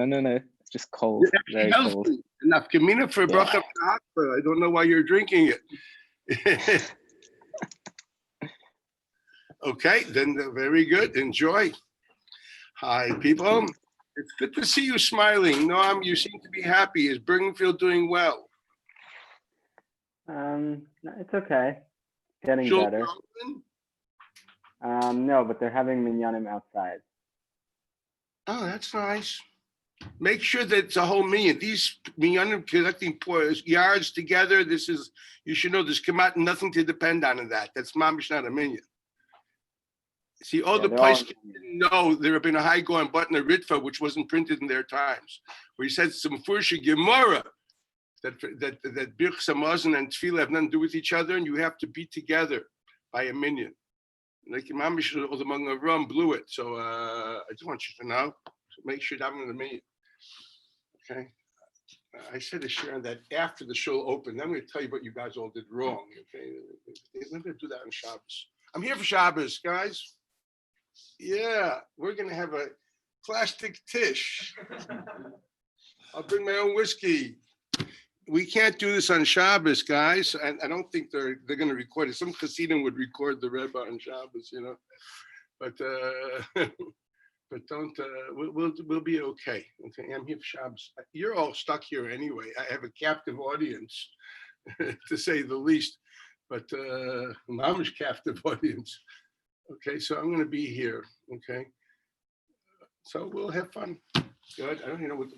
No. It's just cold. Very cold. Enough kamina for a bracha. I don't know why you're drinking it. Okay, then very good. Enjoy. Hi, people. It's good to see you smiling. Noam, you seem to be happy. Is Bergenfield doing well? It's okay. Getting better. No, but they're having minyanim outside. Oh, that's nice. Make sure that it's a whole minyan. These minyanim collecting yards together. You should know there's kamat nothing to depend on in that. That's mamish not a minyan. See, all the places didn't know there had been a high going button of Ritva, which wasn't printed in their times, where he said some Fursha Gemara that Birch Samazon and Tefillah have nothing to do with each other, and you have to be together by a minyan. Like Imam or the Mung of Rum blew it. So I just want you to know. So make sure that I'm in the minyan. Okay. I said to Sharon that after the show opened, I'm going to tell you what you guys all did wrong. Okay. I'm going to do that on Shabbos. I'm here for Shabbos, guys. Yeah, we're going to have a plastic tish. I'll bring my own whiskey. We can't do this on Shabbos, guys. I don't think they're going to record it. Some Hasidim would record the Rebbe on Shabbos, But don't. We'll be okay. Okay, I'm here for Shabbos. You're all stuck here anyway. I have a captive audience, to say the least. But mamish captive audience. Okay, so I'm going to be here. Okay, so we'll have fun. Good. I don't even know what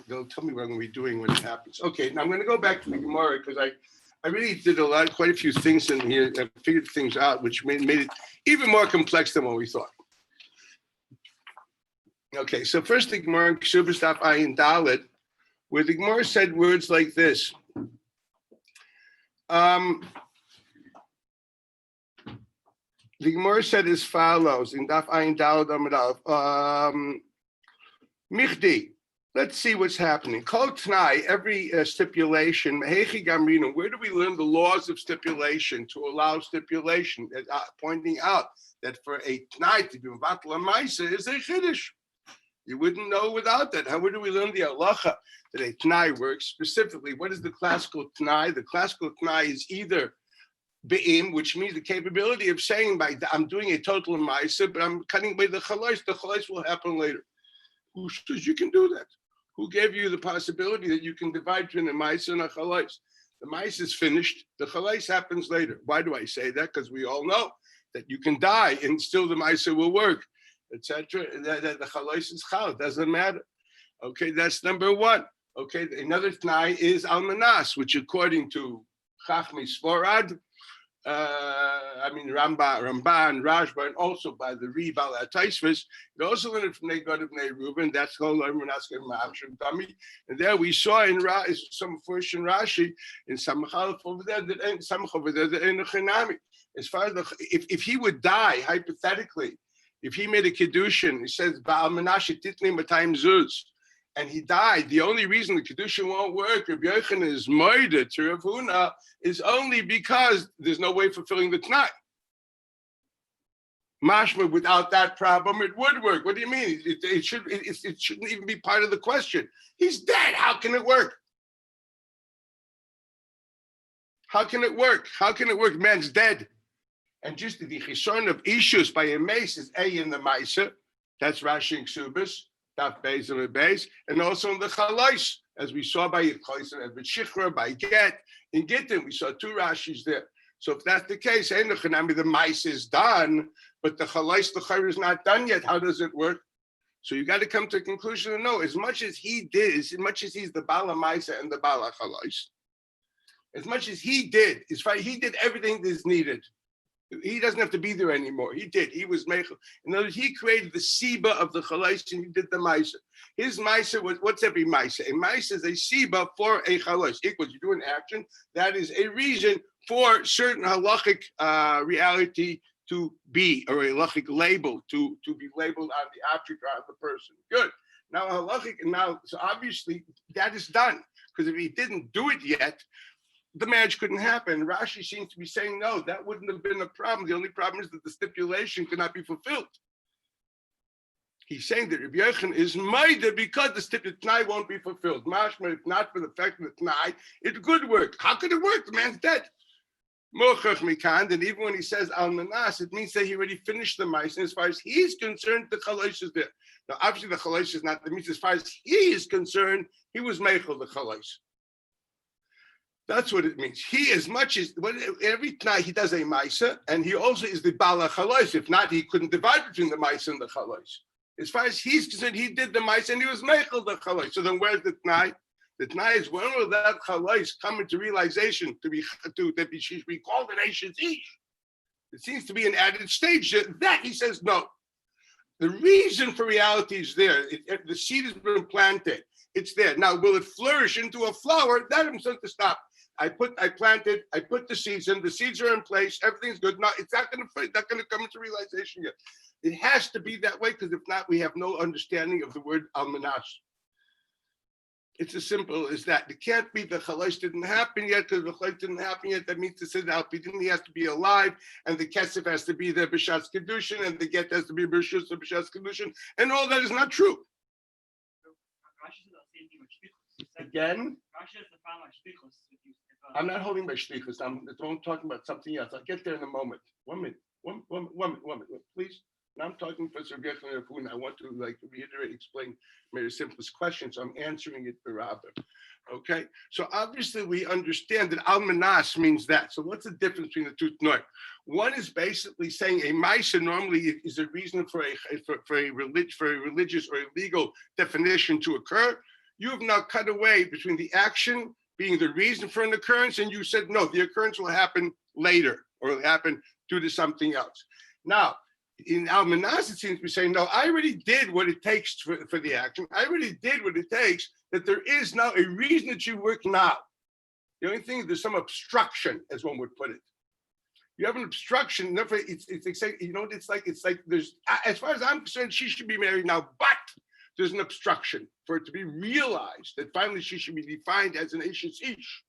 they'll tell me what I'm going to be doing when it happens. Okay, now I'm going to go back to the Gemara because I really did quite a few things in here. I figured things out, which made it even more complex than what we thought. Okay, so first the Gemara in Ksubas Daf Ayin Dalet, where the Gemara said words like this. The Gemara said as follows in Daf Ayin Dalet Amud Aleph. Michdi, let's see what's happening. Kol Tnai, every stipulation. Mehechi Gamrinu, where do we learn the laws of stipulation to allow stipulation? Pointing out that for a Tnai to be Vatla Maisa is a Chiddush. You wouldn't know without that. How do we learn the halacha that a Tnai works? Specifically, what is the classical Tnai? The classical Tnai is either Be'im, which means the capability of saying, I'm doing a total Maisa, but I'm cutting away the Chalais. The Chalais will happen later. Who says you can do that? Who gave you the possibility that you can divide between a Maisa and a Chalais? The Maisa is finished. The Chalais happens later. Why do I say that? Because we all know that you can die and still the Maisa will work, etc. That the Chalais is Chal. It doesn't matter. Okay, that's number one. Okay, another Tnai is Almanas, which according to Chachmi Sforad, Ramban, Rashba, and also by the Rival at Taisvis. You also learned from Negod of Reuben. That's called Dami. And there we saw in some first in Rashi, in some over there, that some over there, that in the Chinami. As far as if he would die, hypothetically, if he made a Kiddushin, he says, Ba'al Menashe Titni Matayim Zuz, and he died, the only reason the Kiddushin won't work, Rabbi Yochanan is murdered to Rav Huna, is only because there's no way of fulfilling the Tnai. Mashma, without that problem, it would work. What do you mean? It shouldn't even be part of the question. He's dead. How can it work? How can it work? How can it work? Man's dead. And just the chison of issues by a mace is A in the Maisa. That's Rashi and Ksubas. Daf Beis and Beis, and also in the Chalais, as we saw by Yitzchak and B'Shichra, by Get. In Gittin, we saw two Rashis there. So if that's the case, the mice is done, but the Chalais, the Chayr is not done yet. How does it work? So you got to come to a conclusion and know, as much as he did, as much as he's the Bala Maisa and the Bala Chalais, as much as he did, he did everything that is needed. He doesn't have to be there anymore. He did. He was Meichel. In other words, he created the Siba of the Chalais and he did the Maisa. His Maisa was, what's every Maisa? A Maisa is a Siba for a Chalais. Equals you do an action. That is a reason for certain halachic reality to be, or a halachic label to be labeled on the object or on the person. Good. Now halachic, so obviously that is done. Because if he didn't do it yet, the marriage couldn't happen. Rashi seems to be saying, no, that wouldn't have been a problem. The only problem is that the stipulation could not be fulfilled. He's saying that Rabbi Yochanan is Maida because the stip T'nai won't be fulfilled. Mashma, if not for the fact that T'nai, it could work. How could it work? The man's dead. Mochach Mikand, and even when he says Al Manas, it means that he already finished the mice. And as far as he's concerned, the Chalosh is there. Now, obviously, the Chalosh is not, that means as far as he is concerned, he was Meichel, the Chalosh. That's what it means. He, as much as, every night he does a Maisa, and he also is the Bala Chalosh. If not, he couldn't divide between the Maisa and the Chalosh. As far as he's concerned, he did the Maisa and he was Meichel, the Chalosh. So then where's the T'nai? The T'nai is when will that Chalosh come into realization to be called an Eishes Ish? It seems to be an added stage. That he says no. The reason for reality is there. The seed has been planted. It's there. Now, will it flourish into a flower? That I'm supposed to stop. I planted, I put the seeds in, the seeds are in place, everything's good. Now, it's not going to come into realization yet. It has to be that way, because if not, we have no understanding of the word almanash. It's as simple as that. It can't be the chalosh didn't happen yet, because the chalosh didn't happen yet. That means to say that he has to be alive, and the kesef has to be there b'shas kedushin, and the get has to be b'shus b'shas kedushin, and all that is not true. Again, I'm not holding my shlichus. I'm talking about something else. I'll get there in a moment. 1 minute. One minute, please. Now I'm talking for Rav Blachman. I want to reiterate, explain my simplest question, so I'm answering it for Rabbi. Okay, so obviously we understand that almanas means that. So what's the difference between the two tnoim? One is basically saying a ma'isa normally is a reason for a religious or a legal definition to occur. You have now cut away between the action being the reason for an occurrence, and you said no, the occurrence will happen later or will happen due to something else. Now, in Almanas, it seems to be saying, no, I already did what it takes for the action. I already did what it takes, that there is now a reason that you work now. The only thing, there's some obstruction, as one would put it. You have an obstruction, it's like there's, as far as I'm concerned, she should be married now, but there's an obstruction for it to be realized that finally she should be defined as an Eishes Ish.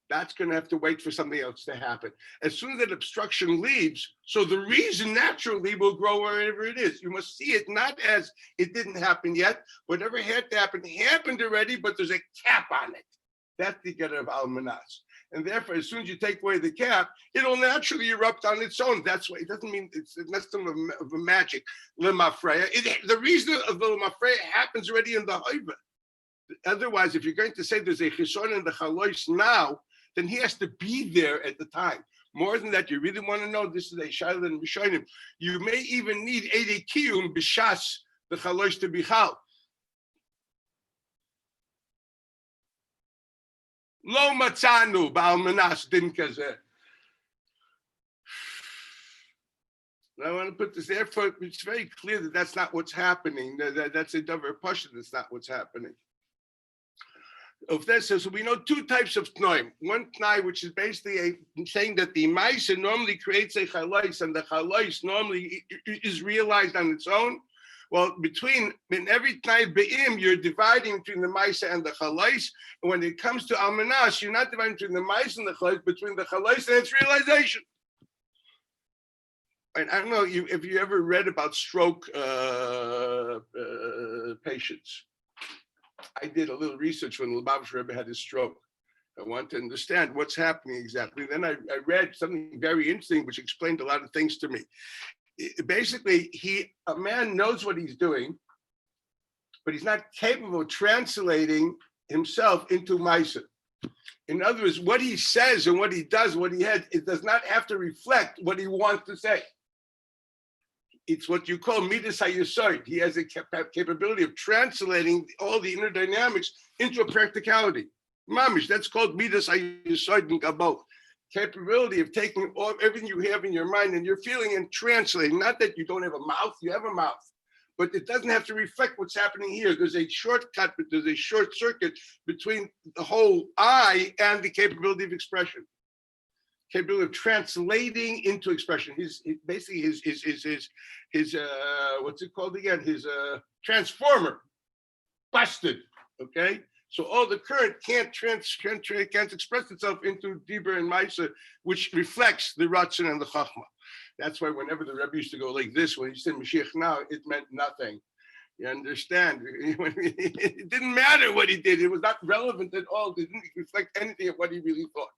That's going to have to wait for something else to happen. As soon as that obstruction leaves, so the reason naturally will grow wherever it is. You must see it not as it didn't happen yet. Whatever had to happen happened already, but there's a cap on it. That's the get of Almanas. And therefore, as soon as you take away the cap, it'll naturally erupt on its own. That's why it doesn't mean it's not some of a magic. Lemafreya. The reason of the Lemafreya happens already in the Hoiva. Otherwise, if you're going to say there's a chison in the Chalois now, then he has to be there at the time. More than that, you really want to know, this is a Shaila and Rishonim. You may even need Eidei Kiyum B'shas, the Chalois to be Chal. Lo matzanu ba'almanas din kazeh. I want to put this there for it's very clear that that's not what's happening. That's a davar pasha. That's not what's happening. Of that, so we know two types of tnoim. One tnai, which is basically saying that the ma'isa normally creates a chalais, and the chalais normally is realized on its own. Well, in every tnai be'im, you're dividing between the ma'isa and the chalais. And when it comes to almanas, you're not dividing between the ma'isa and the chalais, between the chalais and its realization. And I don't know if you ever read about stroke patients. I did a little research when the Lubavitch Rebbe had his stroke. I want to understand what's happening exactly. Then I read something very interesting, which explained a lot of things to me. Basically, a man knows what he's doing, but he's not capable of translating himself into Maisa. In other words, what he says and what he does, what he had, it does not have to reflect what he wants to say. It's what you call midas hayesod. He has a capability of translating all the inner dynamics into a practicality. Mamish, that's called midas hayesod in Kabbalah. Capability of taking everything you have in your mind and you're feeling and translating. Not that you don't have a mouth, you have a mouth, but it doesn't have to reflect what's happening here. There's a shortcut, but there's a short circuit between the whole I and the capability of expression. Capability of translating into expression. His what's it called again? His transformer busted. Okay, so all the current can't express itself into Dibur and Maisa, which reflects the Ratzon and the Chachma. That's why whenever the Rebbe used to go like this, when he said Mashiach now, it meant nothing. You understand? It didn't matter what he did. It was not relevant at all. It didn't reflect anything of what he really thought.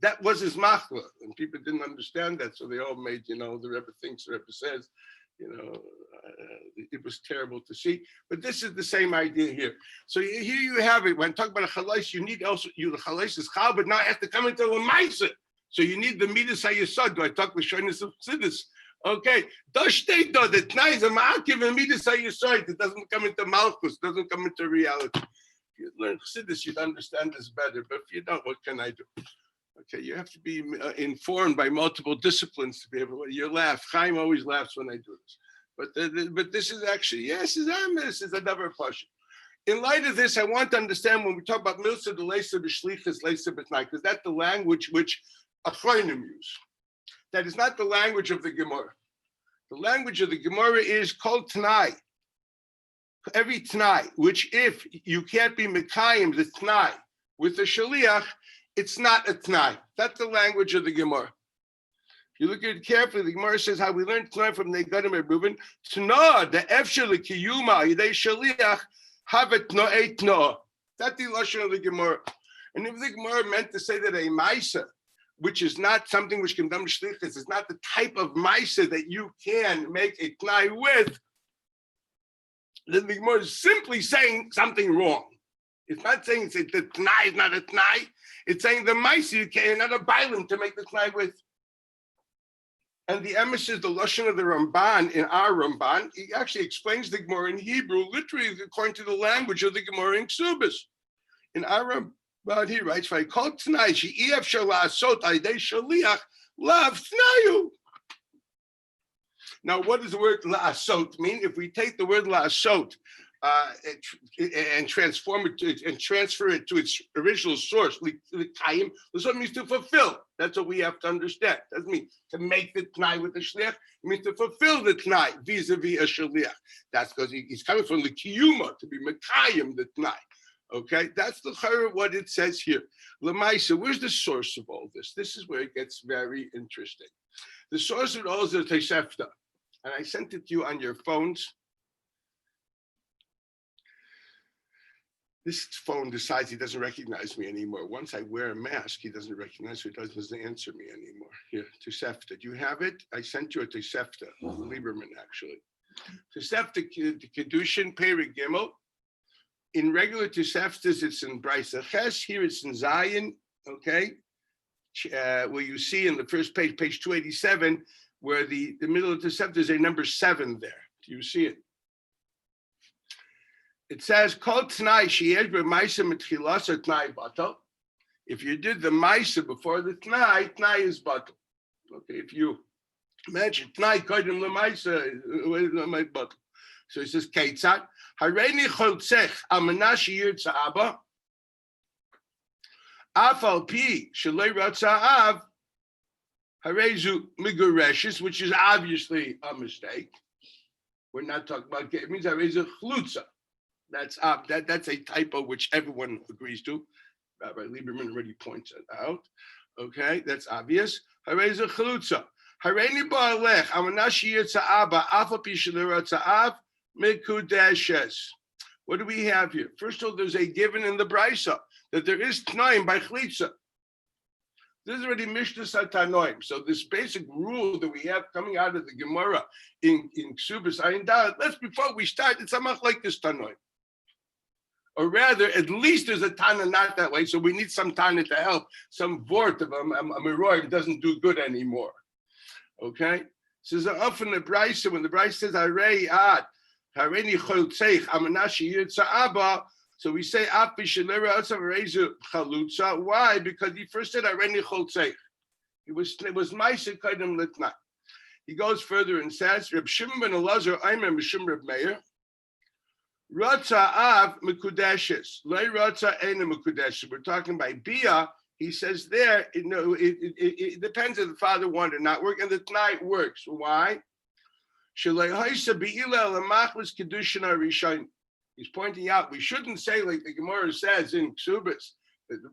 That was his machla, and people didn't understand that, so they all made, the Rebbe thinks, the Rebbe says, it was terrible to see. But this is the same idea here. So here you have it. When talking about a chalais, you need also, the chalais is chal, but now it has to come into a maisa. So you need the midas hayesod. Do I talk with shoyness of chassidus? Okay, the tnai is a ma'akiv and midas hayesod. It doesn't come into malchus, doesn't come into reality. If you learn chassidus, you'd understand this better. But if you don't, what can I do? Okay, you have to be informed by multiple disciplines to be able to. You laugh. Chaim always laughs when I do this. But this is actually, yes, this is another portion. In light of this, I want to understand when we talk about milsa de leisa b'shlichus leisa b'tnai, because that's the language which achronim use. That is not the language of the Gemara. The language of the Gemara is kol tnai. Every tnai, which if you can't be mekayim the tnai with the shaliach, it's not a tnai. That's the language of the Gemara. If you look at it carefully, the Gemara says how we learned tnai from the Negadim and Reuben. Tna, the efshel kiyuma, yidei shaliach, have it no eight no. That's the lashon of the Gemara. And if the Gemara meant to say that a maisa, which is not something which can dam shlichus, is not the type of maisa that you can make a tnai with, then the Gemara is simply saying something wrong. It's not saying that the tnai is not a tnai. It's saying the maisa you can not a bailim to make the tnai with. And the emes is the lashon of the Ramban in our Ramban. He actually explains the Gemara in Hebrew, literally according to the language of the Gemara in Ksubas. In our Ramban, he writes, "Vayikol tnai she'ef shala'asot aydei shaliach lav tnayu." Now, what does the word la'asot mean? If we take the word la'asot and transform it and transfer it to its original source, l'kayim, la'asot means to fulfill. That's what we have to understand. It doesn't mean to make the tnai with the shliach. It means to fulfill the tnai vis-a-vis a shliach. That's because he's coming from the kiyuma, to be mekayim the tnai. Okay, that's the chayr what it says here. Lamaisa, where's the source of all this? This is where it gets very interesting. The source of it all is the Tosefta, and I sent it to you on your phones. This phone decides he doesn't recognize me anymore. Once I wear a mask, he doesn't recognize me, doesn't answer me anymore. Here, Tosefta. Do you have it? I sent you a Tosefta, Lieberman, actually. Tosefta Kedushin Perek Gimel. In regular Toseftas, it's in Brisa Ches. Here it's in Zion, okay? Where you see in the first page, page 287, where the middle of Tosefta is a number 7 there. Do you see it? It says, "Kol tnai sheyesh b'maisa mitchilas tnai batal." If you did the maisa before the tnai, tnai is batal. Okay, if you imagine tnai kodim lemaisa, batal. So it says, "Keitzat hareini choltzech al menash yirtza abba afal pi shelei ratza av harezu migureshes," which is obviously a mistake. We're not talking about it means harezu chlutza. That's a typo which everyone agrees to. Rabbi Lieberman already points it out. Okay, that's obvious. Hareza chalutza. Hareini ba'alech amanashi yitza'aba afa pishalira ta'av mikudeshes. What do we have here? First of all, there's a given in the brisa that there is tnaim by chlitza. This is already Mishnah Satanoim. So this basic rule that we have coming out of the Gemara in Ksubas Ayin Dalet, let's before we start, it's somewhat like this Tanoim. Or rather, at least there's a Tana not that way, so we need some Tana to help. Some Vort of a Meroy doesn't do good anymore. Okay? So there's often the Brisa, when the Brisa says, Harei ad, Hareini choltzeich, amanashi yitza'aba, so we say, Api shelera atzav reizu chalutza. Why? Because he first said, Hareini choltzeich. It was Maisa Kaidim Litna. He goes further and says, Reb Shimon ben Elazar, Aimer Mishum Reb Meir, Ratza av mekudeshes, lei ratza ena mekudeshes. We're talking by bia. He says there, it depends if the father wanted to not work, and the tonight works. Why? He's pointing out we shouldn't say like the Gemara says in Ksubas.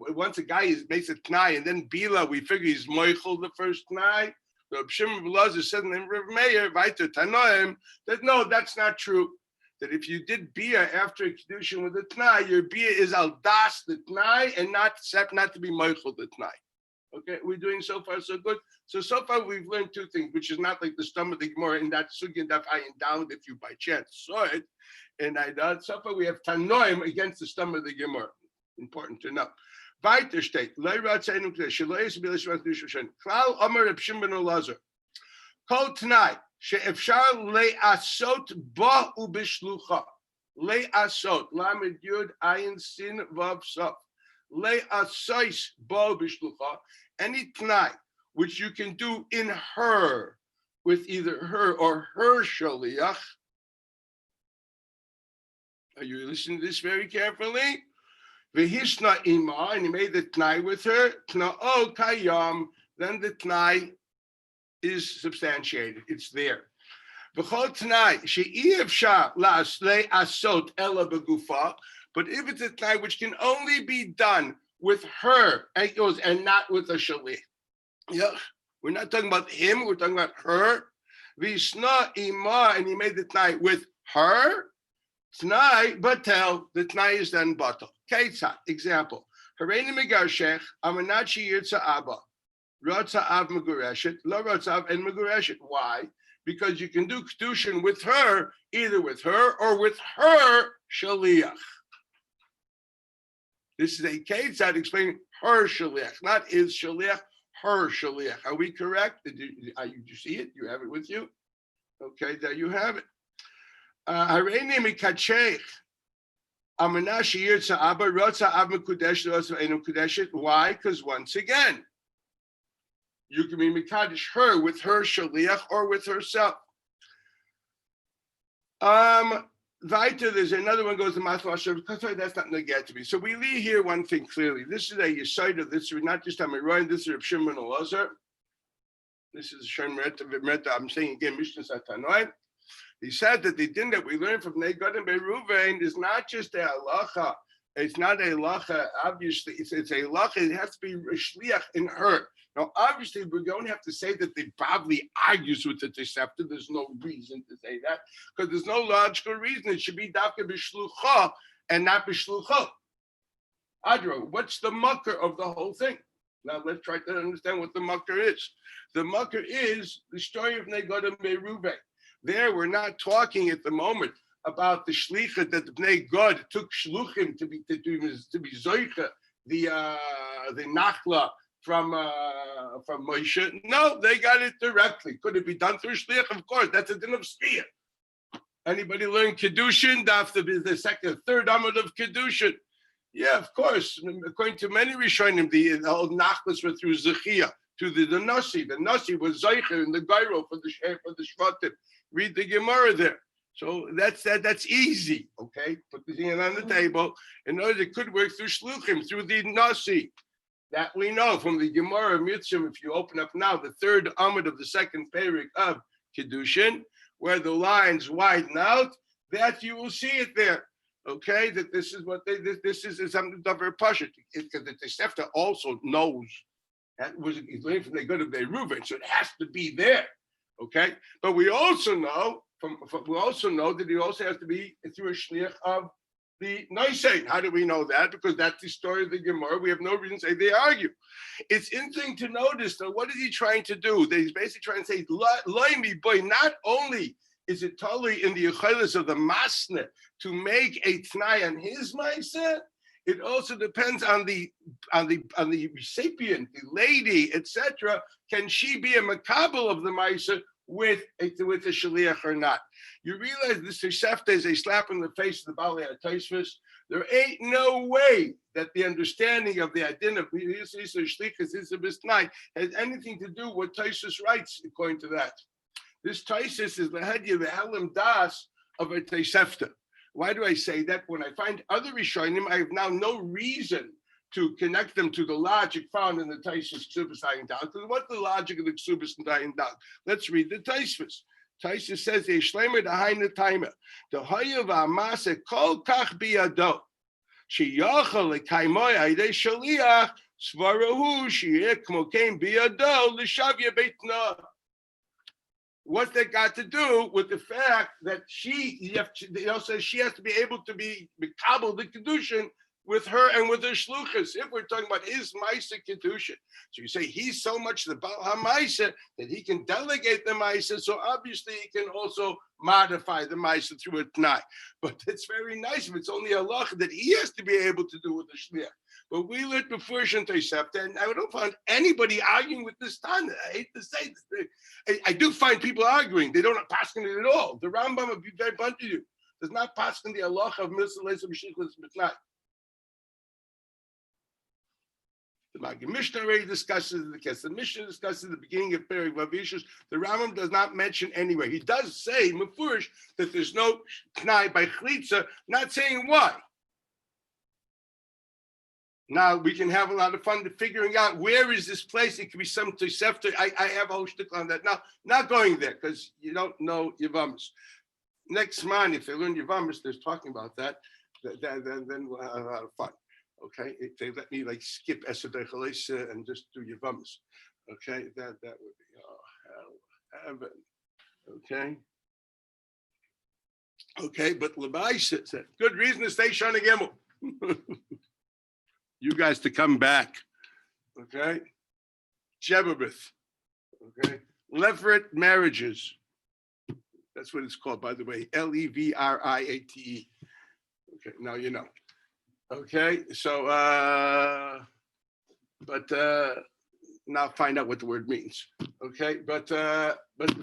Once a guy makes a t'nai and then bila, we figure he's moichel the first t'nai. The Reb Shimon ben Elazar said in Rav Meir, Vaiter Tanoim, that no, that's not true. That if you did bia after a kedushin with a t'nai, your bia is al das the t'nai and not to be moichel the t'nai. Okay, we're doing so far so good. So far we've learned two things, which is not like the stomach of the Gemara in that sugya that I endowed if you by chance saw it. And I thought so far we have tanoim against the stomach of the Gemara. Important to know. Weiter steht, Klal Omer Reb Shimon ben Elazar. Kol t'nai she'efshar le'asot ba u'bishlucha. Le'asot, lamed yud ayin sin vav sof. Le'asois ba u'bishlucha. Any t'nai which you can do in her, with either her or her shaliach. Are you listening to this very carefully? V'hishna ima, and he made the t'nai with her. T'na'o kayam, then the t'nai is substantiated. It's there. V'chol t'nai she'i efshar la'aslei asot ela begufa, but if it's a t'nai which can only be done with her, and not with a shaliach. Yeah, we're not talking about him, we're talking about her. V'ishna ima, and he made the t'nai with her. T'nai batel, the t'nai is then batel. Ketzat, example. Hareini megarshech, amanachi yirtza abba. Rotza av megureshet, lo rotzav and megureshet. Why? Because you can do kedushin with her, either with her or with her shaliach. This is a ketzat explaining her shaliach, not his shaliach, her shaliach. Are we correct? Did you see it? You have it with you? Okay, there you have it. Hareini mikachech. Why? Because once again, you can be mikadosh her with her shaliach or with herself. Weiter, there's another one goes to Maslow. That's not neged to me. So we leave here one thing clearly. This is a yesod of this. Not just Amiroin. This is Reb Shimon ben Elazar. This is Shem Reta. I'm saying again, Mishnah Satanoi. He said that the din that we learned from Negod and Beruvain is not just a halacha. It's not a halacha, obviously. It's a halacha. It has to be shliach in her. Now, obviously, we don't have to say that they probably argues with the Tosefta. There's no reason to say that because there's no logical reason. It should be dafka b'shlucha and not b'shlucha. Adro, what's the mucker of the whole thing? Now, let's try to understand what the mucker is. The mucker is the story of Negod and Beruvain. There, we're not talking at the moment about the shlicha that the Bnei God took shluchim to be zoicha, the nachla from Moshe. No, they got it directly. Could it be done through shliach? Of course, that's a din of spiyah. Anybody learn kedushin? The third amud of kedushin. Yeah, of course. According to many Rishonim, the old nachlas were through zechiyah to the nasi. The nasi was zoicha in the gyro for the shvatim. Read the Gemara there. So that's easy, okay? Put the thing on the table. In order it could work through shluchim, through the nasi. That we know from the Gemara Mitzvah, if you open up now, the third amud of the second parak of Kedushin, where the lines widen out, that you will see it there. Okay, that this is what this is something very pashut. Because the Tosefta also knows that he's learning from the good of Reuven, so it has to be there. Okay, but we also know that he also has to be through a shliach of the Noisein. How do we know that? Because that's the story of the Gemara. We have no reason to say they argue. It's interesting to notice though. What is he trying to do? That he's basically trying to say, "Loimi boy." Not only is it totally in the yechilas of the masne to make a t'nai on his ma'aseh, it also depends on the recipient, the lady, etc. Can she be a makabel of the ma'aseh with a shaliach or not? You realize this Tosefta is a slap in the face of the Balei HaTosfos. There ain't no way that the understanding of the idea of shlichus has anything to do with Tosfos writes according to that. This Tosfos is the Hadya, the Helam Das of a Tosefta. Why do I say that? When I find other Rishonim, I have now no reason to connect them to the logic found in the Tosfos Ksubas Ayin Dal. Because what's the logic of the Ksubas Ayin Dal? Let's read the Tosfos. Tosfos says, "Yeshlemer dahaina taima, the hayav amase kol kach biyado, sheyachal lekaimoy aydei shaliach svarahu sheyek mokein biyado l'shavya beitna." What's that got to do with the fact that they also says she has to be able to be Kabul the Kedushin with her and with her shluchas, if we're talking about his Maisa Kedushin. So you say he's so much the Baal HaMaisa that he can delegate the Maisa, so obviously he can also modify the Maisa through a T'nai. But it's very nice if it's only Allah that he has to be able to do with the Shliach. But we learned before Shantay Septa, and I don't find anybody arguing with this Tana. I hate to say this. I do find people arguing. They don't pass it at all. The Rambam would be very blunt to you. Does not pass in the Allah of Milsa Leisa B'Shiklas B'Tnai. The Maggid Mishnah already discusses the case. The Mishnah discusses the beginning of Perek Vavishus. The Rambam does not mention anywhere. He does say Mefurish that there's no T'nai by Chlitza, not saying why. Now we can have a lot of fun to figuring out where is this place. It could be some Tosefta. I have a whole shtickle on that. Now, not going there because you don't know Yavamas. Next month, if they learn Yavamas, they're talking about that. Then we'll have a lot of fun. Okay, if they let me like skip Eseder Chalesa and just do Yavamas. Okay, that would be heaven. Okay. Okay, but Labai said good reason to stay Shana Gimel. You guys to come back. Okay. Jebabith. Okay. Leveret marriages. That's what it's called, by the way. Levriate. Okay, now you know. Okay, so now find out what the word means. Okay, but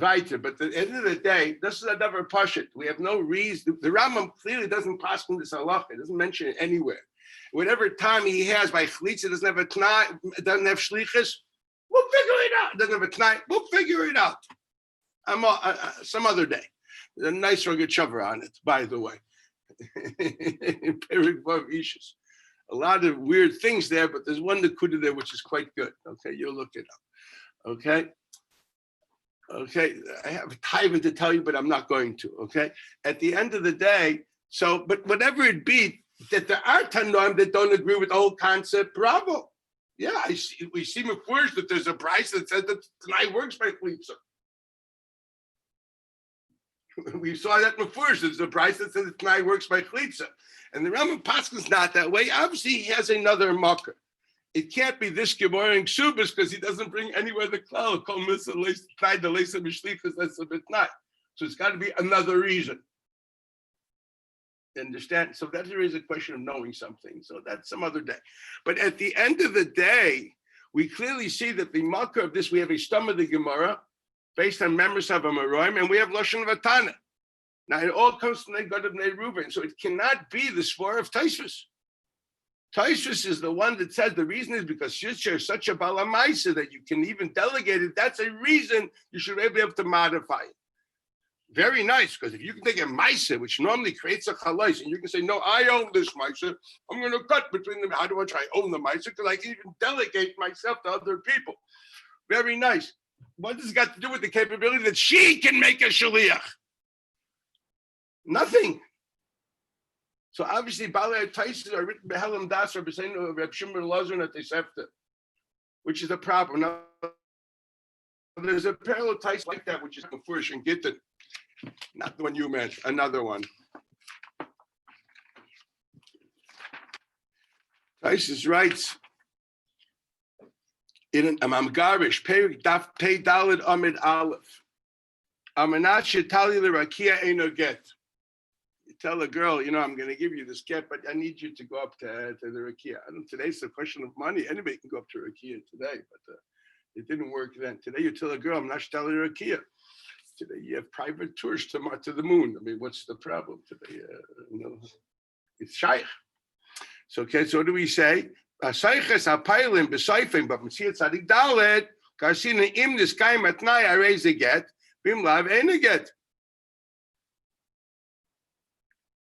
weiter. But at the end of the day, this is another pashut. We have no reason. The Rambam clearly doesn't pass on this halacha. It doesn't mention it anywhere. Whatever time he has by chlitza, doesn't have a t'nai, doesn't have shlichus, we'll figure it out. Doesn't have a t'nai, we'll figure it out. Some other day. There's a nice Rogachover on it, by the way. A lot of weird things there, but there's one Nakuda there which is quite good. Okay, you'll look it up. Okay. Okay, I have a taiva to tell you, but I'm not going to. Okay. At the end of the day, so, but whatever it be, that there are Tanoim that don't agree with the whole concept, bravo. Yeah, we see first that there's a price that says that tonight works by Chlitza. We saw that before. There's a price that says that tonight works by Chlitza. And the Rambam Paskin's not that way. Obviously, he has another marker. It can't be this Gemara in Ksubas because he doesn't bring anywhere the cloud. So it's got to be another reason. Understand? So that there is a question of knowing something. So that's some other day. But at the end of the day, we clearly see that the marker of this, we have a stomach of the Gemara based on members of a Meroim, and we have Lashon of Atana. Now it all comes from the God of Reuven. So it cannot be the spore of Taisvus. Taisvus is the one that says the reason is because you're such a balamaisa that you can even delegate it. That's a reason you should be able to modify it. Very nice, because if you can take a maisa, which normally creates a chalais, and you can say, no, I own this maisa, I'm going to cut between them. How do I try own the maisa? Because I can even delegate myself to other people. Very nice. What does it got to do with the capability that she can make a shaliach? Nothing. So obviously, Balei Taisis are written by Behelam Das or B'Seinu Reb Shimon Lazar at Tosefta, which is a problem. Now, there's a parallel Tais like that, which is Mefurish and Gittin. Not the one you mentioned, another one. Taisis writes in an Amgarish, Pei Dalid Amid Aleph. Amanat Shetali L'Rakia Eino Get. You tell a girl, I'm going to give you this get, but I need you to go up to the Rakia. Today's a question of money. Anybody can go up to Rakia today, but it didn't work then. Today you tell a girl, I'm not Shetali Rakia. Today you have private tours to the moon. I mean, what's the problem today? It's shaykh. So okay, so what do we say? Sayches hapailim b'sayfim, but Messiah Tzadik Dalet Karsina im niskayim atnai I raise a get bim lav ein a get.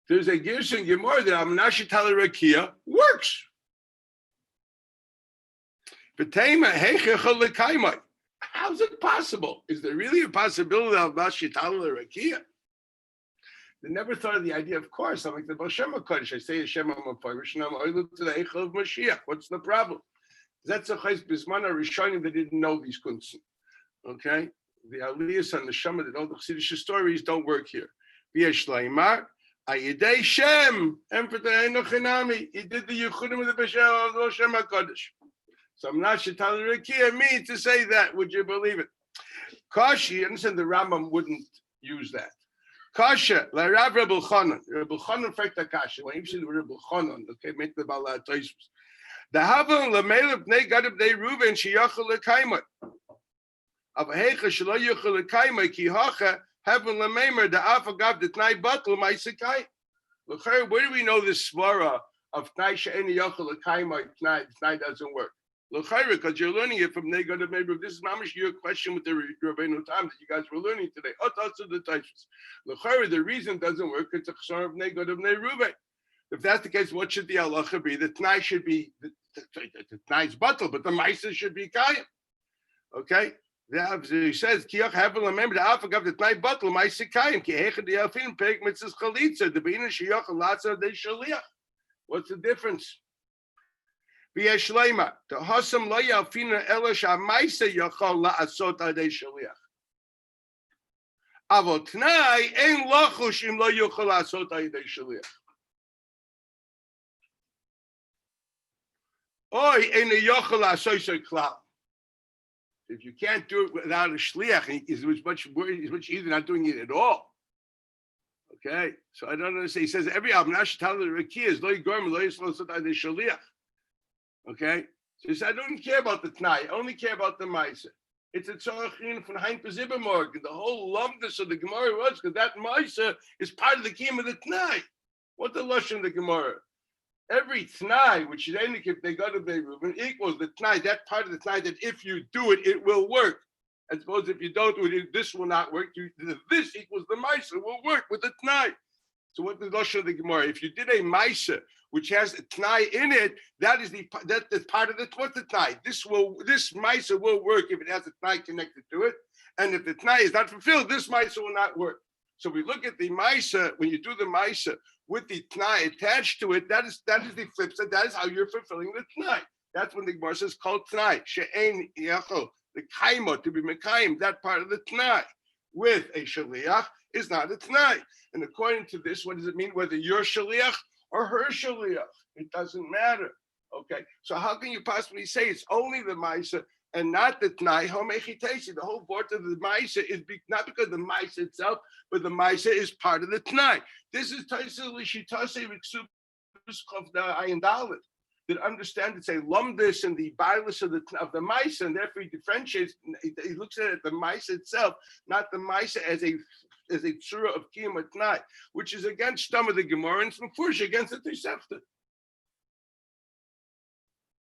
There's a Gershon Gemara that Amnashi Tali Rakia works. B'teima heichechol lekaimai. How's it possible? Is there really a possibility of Amnashi Tali Rakia? They never thought of the idea, of course. I'm like the Baal Shem HaKodesh. I say Hashem HaMaparish, and I'm oiled to the Eichel of Mashiach. What's the problem? That's a chayz bisman Rishonim that didn't know these kunsten. Okay? the Aliyahs and the Shema, that all the Chassidish stories don't work here. V'yesh Laimar, Ayidei Shem, Emperor Nochinami. He did the Yechudim with the B'Shem of the Shem HaKadosh. So I'm not Shetali Rekia me to say that. Would you believe it? Kashi, understand the Rambam wouldn't use that. Kasha, la Rav Blachman. Rav Blachman fakta kasha. When you see the Rav Blachman, okay, make the Bala Toisus. The Havan Lamelech Bnei Gad Bnei Reuven Sheyachal Lekaimah. Avahecha Shelo Yachal Lekaimah Ki Hacha Havan Lamemer the Afagav the Tnai Batel Maisekai. Look, where do we know this svara of Tnai She'eni Yachal Lekaimah? Tnai doesn't work. Look, because you're learning it from Nei Gad Bnei Reuven. This is mamish your question with the Rabbeinu Tam that you guys were learning today. The Taishus. Look, the reason it doesn't work is the Chasar of Nei Gad Bnei Reuven. If that's the case, what should the halacha be? The Tnai should be the Tnai's batal, but the Maisa should be Kayim. Okay? He says, Kiach Havel, remember the Afagav, the Tnai batal, Maisa Kayim, Ki Hechad the Alfin, Peg Mitzvahs Chalitza, the Beina Shiyach, and Latza, de Shaliach. What's the difference? V'yesh Leima, the Hasam Lo Yalfina Elash HaMaisa Yachal La'asot Adei Shaliach. Avot Tnai, Ein Lachush Im Lo Yachal La'asot Adei Shaliach. If you can't do it without a shliach, it's much easier not doing it at all. Okay, so I don't understand. He says every album is okay, so he said I don't care about the tnai, I only care about the ma'aser. It's a tzorachin from Hein Pezibamorg. The whole lumpness of the Gemara was because that ma'aser is part of the kiyum of the tnai. What the lashon of the Gemara? Every tnai, which is any if they go to Beirut, equals the tnai, that part of the tnai that if you do it, it will work. I suppose if you don't do it, this will not work. This equals the ma'aser will work with the tnai. So what the lashon of the Gemara? If you did a ma'aser which has a tnai in it, that's part of the what's the tnai? This ma'aser will work if it has a tnai connected to it, and if the tnai is not fulfilled, this ma'aser will not work. So we look at the ma'aser when you do the ma'aser with the tnai attached to it. That is the flip side. That is how you're fulfilling the tnai. That's when the Gemara says called tnai. She'ein yachol the kaimo to be mekayim. That part of the tnai with a shaliach is not a tnai. And according to this, what does it mean? Whether you're shaliach or her shaliach, it doesn't matter. Okay. So how can you possibly say it's only the ma'aser and not the tnai? The whole board of the ma'aser is not because the ma'aser itself, but the ma'aser is part of the tnai. This is Taisel Lishitase Riksub the Ayin Dalit that understand it, say lumdis and the bilis of the ma'aser, and therefore he differentiates. He looks at it, the ma'aser itself, not the ma'aser as a tzura of kiyum tnai, which is against some of the Gemara and it's mefurish against the Tosefta.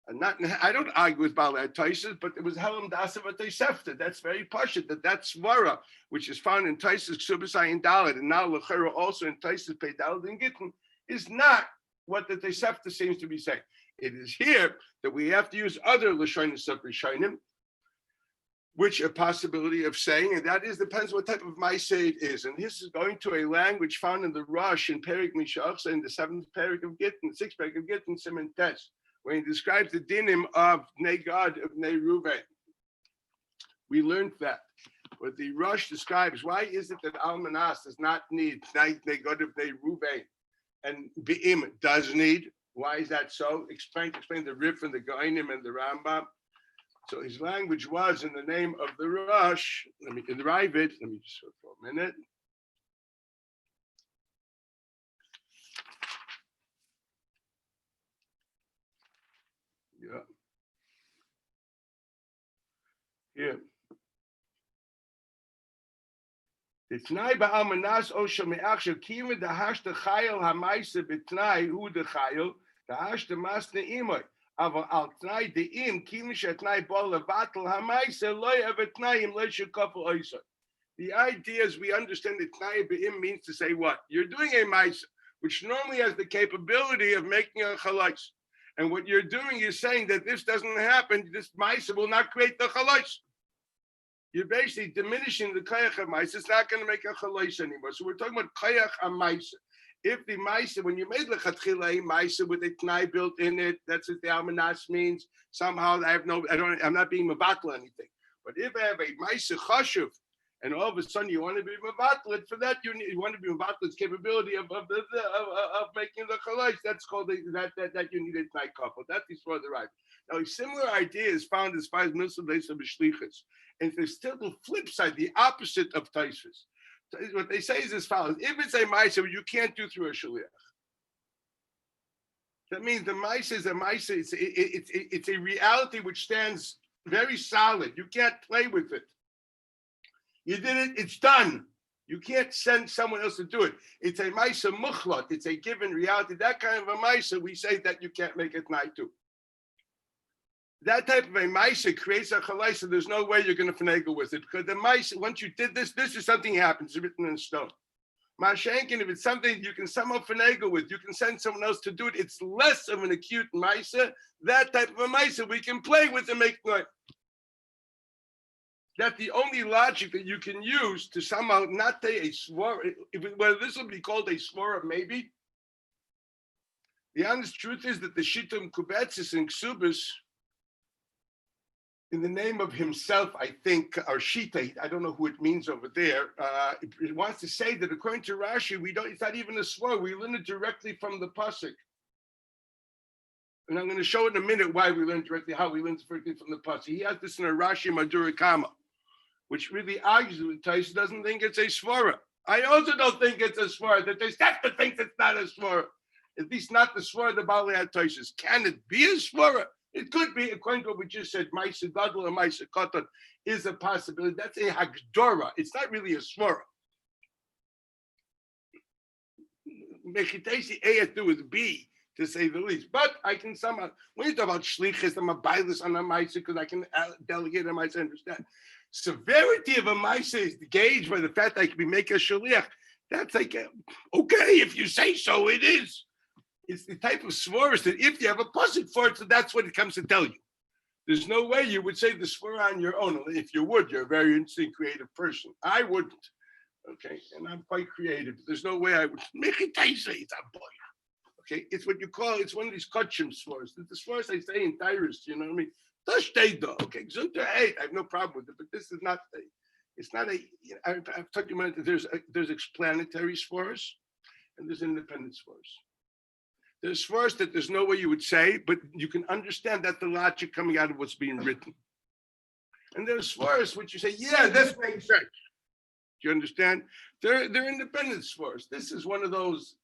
And I don't argue with Balei Taisus, but it was Helam Dasav Tosefta. That's very pashut. That svara, which is found in Taisus Ksubas Ayin Dalet, and now Lechera also in Taisus Pei Dalet and Gittin, is not what the Tosefta seems to be saying. It is here that we have to use other Lashonis of Rishonim, which a possibility of saying, and that is depends what type of ma'aser it is. And this is going to a language found in the Rush in Perik Mishachsa in the 7th Perik of Gittin, 6th Perik of Gittin, Siman Tes, when he describes the dinim of Bnei Gad of Bnei Reuven. We learned that. But the Rush describes why is it that Almanas does not need Bnei Gad of Bnei Reuven and Be'im does need. Why is that so? Explain the Rif and the Gainim and the Rambam. So his language was in the name of the Rush. Let me derive it. Let me just for a minute. Yeah. Here. The Tnai ba'almanas osha me'achshav kiva dahashta chayil ha'maisa b'tnai hu dechayil dahashta mas ne'imoy. Aval al tnai de'im kiva shetnai bol levatel ha'maisa lo yavetnaim lo shekafel oisot. The idea is we understand that tnai be'im means to say what? You're doing a maisa, which normally has the capability of making a chalais. And what you're doing is saying that this doesn't happen, this maisa will not create the chalais. You're basically diminishing the koyach of maisa. It's not going to make a chalais anymore. So we're talking about koyach of maisa. If the maisa, when you made lechatchila maisa with a tnai built in it, that's what the almanas means. Somehow I'm not being mevatel anything. But if I have a maisa chashuv And all of a sudden, you want to be mevatlet. For that, you want to be mevatlet's capability of making the chalais. That's called that you need a tnai couple. That is for the right. Now, a similar idea is found as far as milsa beis of shlichus, and there's still the flip side, the opposite of taisvis. What they say is as follows: if it's a ma'aser, you can't do through a shliach. That means the ma'aser is a ma'aser. It's a reality which stands very solid. You can't play with it. You did it, it's done. You can't send someone else to do it. It's a ma'aser muchlot. It's a given reality. That kind of a ma'aser, we say that you can't make it night too. That type of a ma'aser creates a chalai, so there's no way you're going to finagle with it. Because the ma'aser, once you did this is something happens, it's written in stone. Ma'ashenkin, if it's something you can somehow finagle with, you can send someone else to do it, it's less of an acute ma'aser. That type of a ma'aser we can play with and make noise. That's the only logic that you can use to somehow not take a svara. Whether this will be called a svara, maybe. The honest truth is that the Shittim Kubetzis and Ksubis, in the name of himself, I think, or Shita, I don't know who it means over there. It wants to say that according to Rashi, it's not even a svara. We learn it directly from the pasuk. And I'm going to show in a minute why we learn directly, how we learn directly from the pasuk. He has this in a Rashi Madura Kama, which really argues with Tais doesn't think it's a svara. I also don't think it's a svara. The Tais thinks it's not a svara. At least not the svara the Baalei HaTaisus. Can it be a svara? It could be, according to what we just said, Ma'aser Gadol or Ma'aser Katan is a possibility. That's a Hagdora. It's not really a svara. Mechitesi A has to do with B, to say the least. But I can somehow, when you talk about shlichus, I'm a bias on a Ma'aser because I can delegate a Ma'aser, understand. Severity of a ma'aser is gauged by the fact that I can be making a shaliach. That's like, okay, if you say so, it is. It's the type of svaras that if you have a pasuk for it, so that's what it comes to tell you. There's no way you would say the svara on your own. If you would, you're a very interesting, creative person. I wouldn't. Okay, and I'm quite creative. There's no way I would make it taisa. It's a boy. Okay, it's what you call. It's one of these kachim svaras. The svaras I say in Tyrus. You know what I mean? Okay, I have no problem with it, but this is not. It's not a. I've talked about it. There's explanatory svaras, and there's independent svaras. There's svaras that there's no way you would say, but you can understand that the logic coming out of what's being written. And there's svaras which you say, yeah, this makes sense. Do you understand? They're independent svaras. This is one of those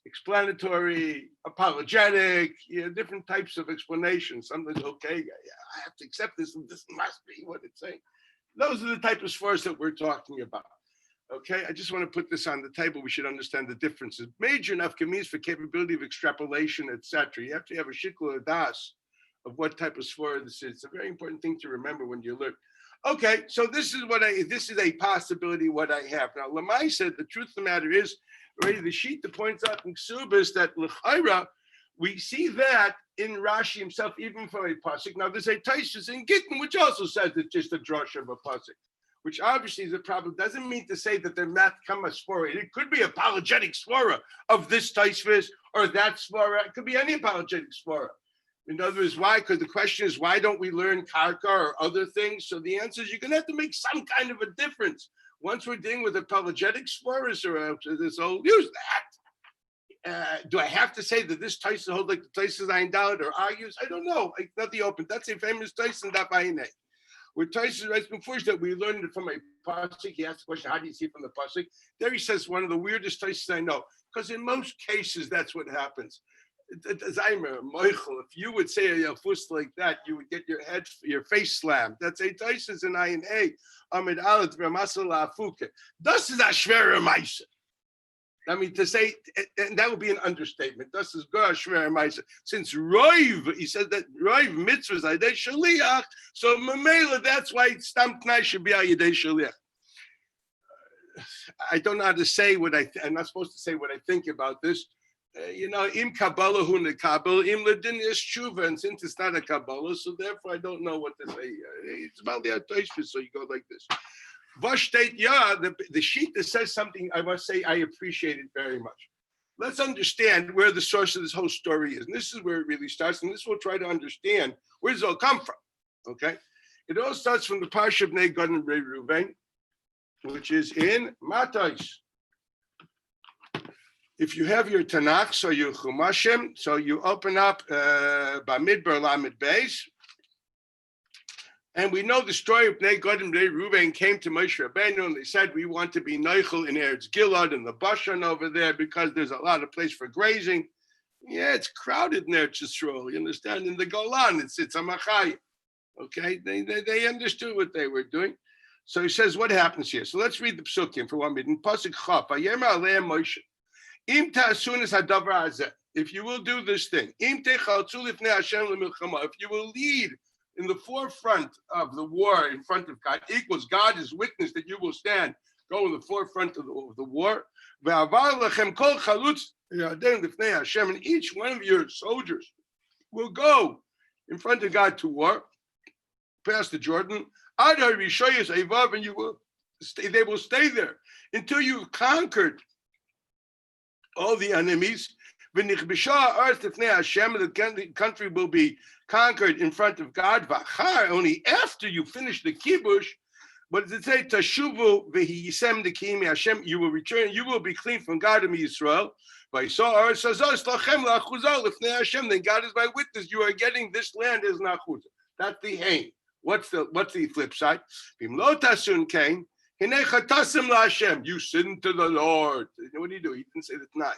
explanatory, apologetic, different types of explanations. Sometimes, okay, I have to accept this, and this must be what it's saying. Those are the type of svaras that we're talking about. Okay, I just want to put this on the table. We should understand the differences. Major nafkamis for capability of extrapolation, etc. You have to have a shikla das of what type of svara this is. It's a very important thing to remember when you learn. Okay, so this is a possibility what I have. Now, Lamai said the truth of the matter is, already the sheet that points out in Ksubis that l'chaira, we see that in Rashi himself, even from a pasuk. Now, there's a Taisus in Gittin, which also says it's just a drush of a pasuk, which obviously is a problem. Doesn't mean to say that they're not come a svara. It could be apologetic svara of this Taisus or that svara. It could be any apologetic svara. In other words, why? Because the question is, why don't we learn karka or other things? So the answer is you're going to have to make some kind of a difference. Once we're dealing with apologetic svaras or this whole, use that. Do I have to say that this Tyson holds like the Tyson Ein Dalet or argues? I don't know. It's not the open. That's a famous Tyson Dabayne. Where Tyson writes before that we learned it from a pasuk. He asked the question, how do you see it from the pasuk? There he says one of the weirdest Tysons I know. Because in most cases, that's what happens. Zaymer, Michael, if you would say a yafus like that, you would get your face slammed. That's a Tyson's and I. Amid alat v'masala afuke. Das is a shverer ma'aser. I mean, to say, and that would be an understatement. Das is gar shverer ma'aser. Since Roiv, he said that Roiv mitzvahs ayidei shaliach, so Mamela, that's why stam tnai should be ayidei shaliach. I don't know how to say what I'm not supposed to say what I think about this. Im Kabbalah hu nekabel, im ledin is tshuva, and since it's not a Kabbalah, so therefore I don't know what to say. It's about the Atoshvis, so you go like this. Vashteit, the sheet that says something, I must say I appreciate it very much. Let's understand where the source of this whole story is. And this is where it really starts, and this will try to understand where does it all come from, okay? It all starts from the Parsha of Bnei Gad and Reuven. which is in Matos. If you have your Tanakh, so your Chumashim, so you open up Bamidbar Lamed Beis, and we know the story of Bnei Gad and Bnei Reuven came to Moshe Rabbeinu, and they said, we want to be Noichel in Eretz Gilad and the Bashan over there because there's a lot of place for grazing. Yeah, it's crowded in Eretz Yisrael, you understand? In the Golan, it's a Machai. Okay, they understood what they were doing. So he says, what happens here? So let's read the psukim for 1 minute. In Pasuk Chaf, Vayemer Aleim Moshe, Im ta'asunis hadavar hazeh, if you will do this thing, Im techaltzu lifnei Hashem lemilchama, if you will lead in the forefront of the war in front of God, equals God is witness that you will stand, go in the forefront of the war. Ve'avar lechem kol chalutz yadem lifnei Hashem, and each one of your soldiers will go in front of God to war, past the Jordan. Ad harishoyes evav, and you will stay. They will stay there until you conquered all the enemies. The country will be conquered in front of God. Only after you finish the kibush, what does it say? Tashuvu v'hiyisem dekimi Hashem. You will return. You will be clean from God and Yisrael. Then God is my witness. You are getting this land as nachuzah. That's the aim. What's the flip side? You sin to the Lord. What do you do? He didn't say the T'nai.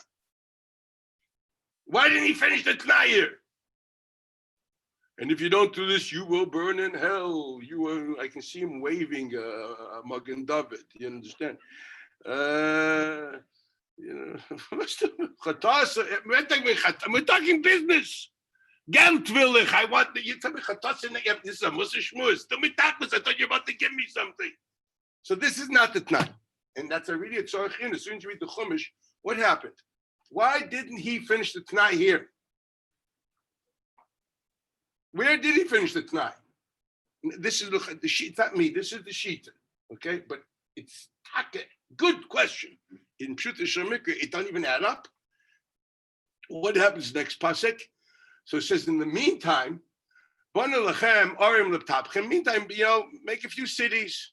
Why didn't he finish the T'nai here? And if you don't do this, you will burn in hell. I can see him waving a Magen David. You understand? We're talking business. Geld will ich. I want you tell me this is a musa shmuz. Tell me takmas. I thought you were about to give me something. So this is not the T'nai. And that's a really tzorachin. As soon as you read the Chumash, what happened? Why didn't he finish the T'nai here? Where did he finish the T'nai? This is the sheet, not me. This is the sheet. Okay, but it's a good question. In Pshuta Shemikra, it doesn't even add up. What happens next pasuk? So it says, in the meantime, meantime, make a few cities.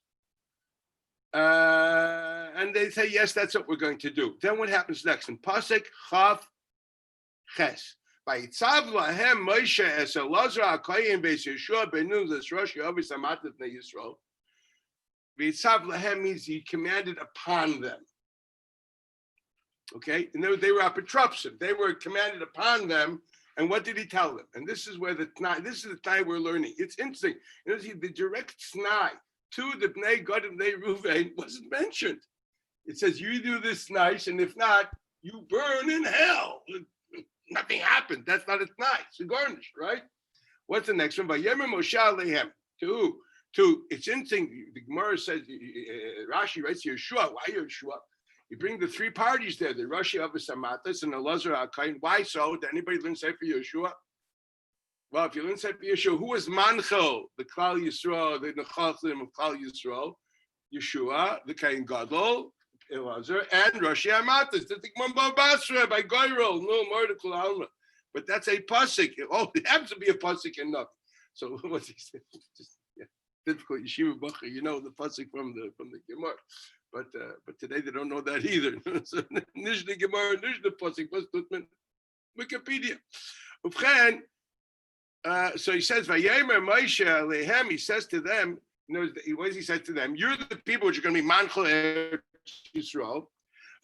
And they say, yes, that's what we're going to do. Then what happens next? In Pasuk Chav Ches. Vayitzav lahem Moshe es Elazar HaKohen beis Yeshua benu l'Rosh Yehovah Samatat ne Yisrael. Vayitzav lahem means he commanded upon them. Okay, and they were apotropsim. They were commanded upon them. And what did he tell them? And this is where this is the T'nai we're learning. It's interesting. The direct T'nai to the Bnei Gad and Bnei Reuven wasn't mentioned. It says, you do this nice, and if not, you burn in hell. Nothing happened. That's not a T'nai. It's a garnish, right? What's the next one? Vayemer Moshe alehem. To who? It's interesting. The Gemara says, Rashi writes Yeshua. Why Yeshua? You bring the three parties there, the Rashi of Samatas and the Elazar HaKohen. Why so? Did anybody learn Sefer Yeshua? Well, if you learn Sefer Yeshua, who was Manchel, the Klal Yisrael, the Nechachlim of Klal Yisrael? Yeshua, the Kohen Gadol, Elazar, and Rashi Hamatas, the Tikman Basra by Goyrol, no more the Kol Alma. But that's a pasuk. Oh, it happens to be a pasuk enough. So what's he saying? Just difficult yeshiva bacher, the pasuk from the Gemara. But today they don't know that either. So Nishna Gemara, Nishna pasuk, Wikipedia. So he says, Vayemer Moshe alehem. He says to them, what does he say to them? You're the people which are going to be manchel Yisrael.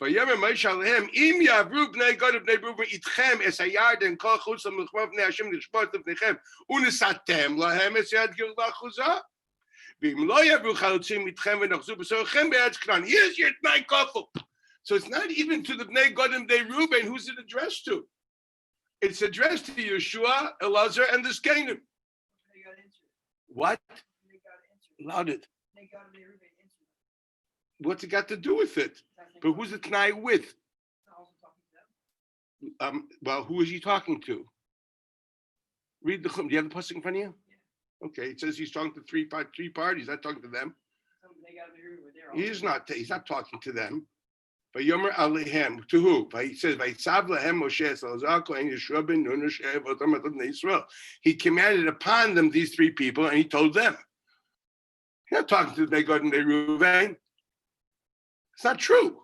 Vayemer Moshe alehem. Im yavru bnei Gad bnei Reuven itchem es hayarden kol chutz l'milchama bnei Hashem l'shpot l'fnechem unesatem lahem es yad gil lachuzah. Here's your T'nai Kofel. So it's not even to the Bnei Gad and Bnei Reuven. Who's it addressed to? It's addressed to Yeshua, Elazar, and the Skenim. What? Louder. What's it got to do with it? But who's the T'nai with? Well, who is he talking to? Read the Chum. Do you have the pasuk in front of you? Okay, it says he's talking to three parties. Not talking to them. He's not talking to them. But Yomer Alehem, to who? He says, he commanded upon them these three people, and he told them. He's not talking to the Bnei Gad and Bnei Reuven. It's not true.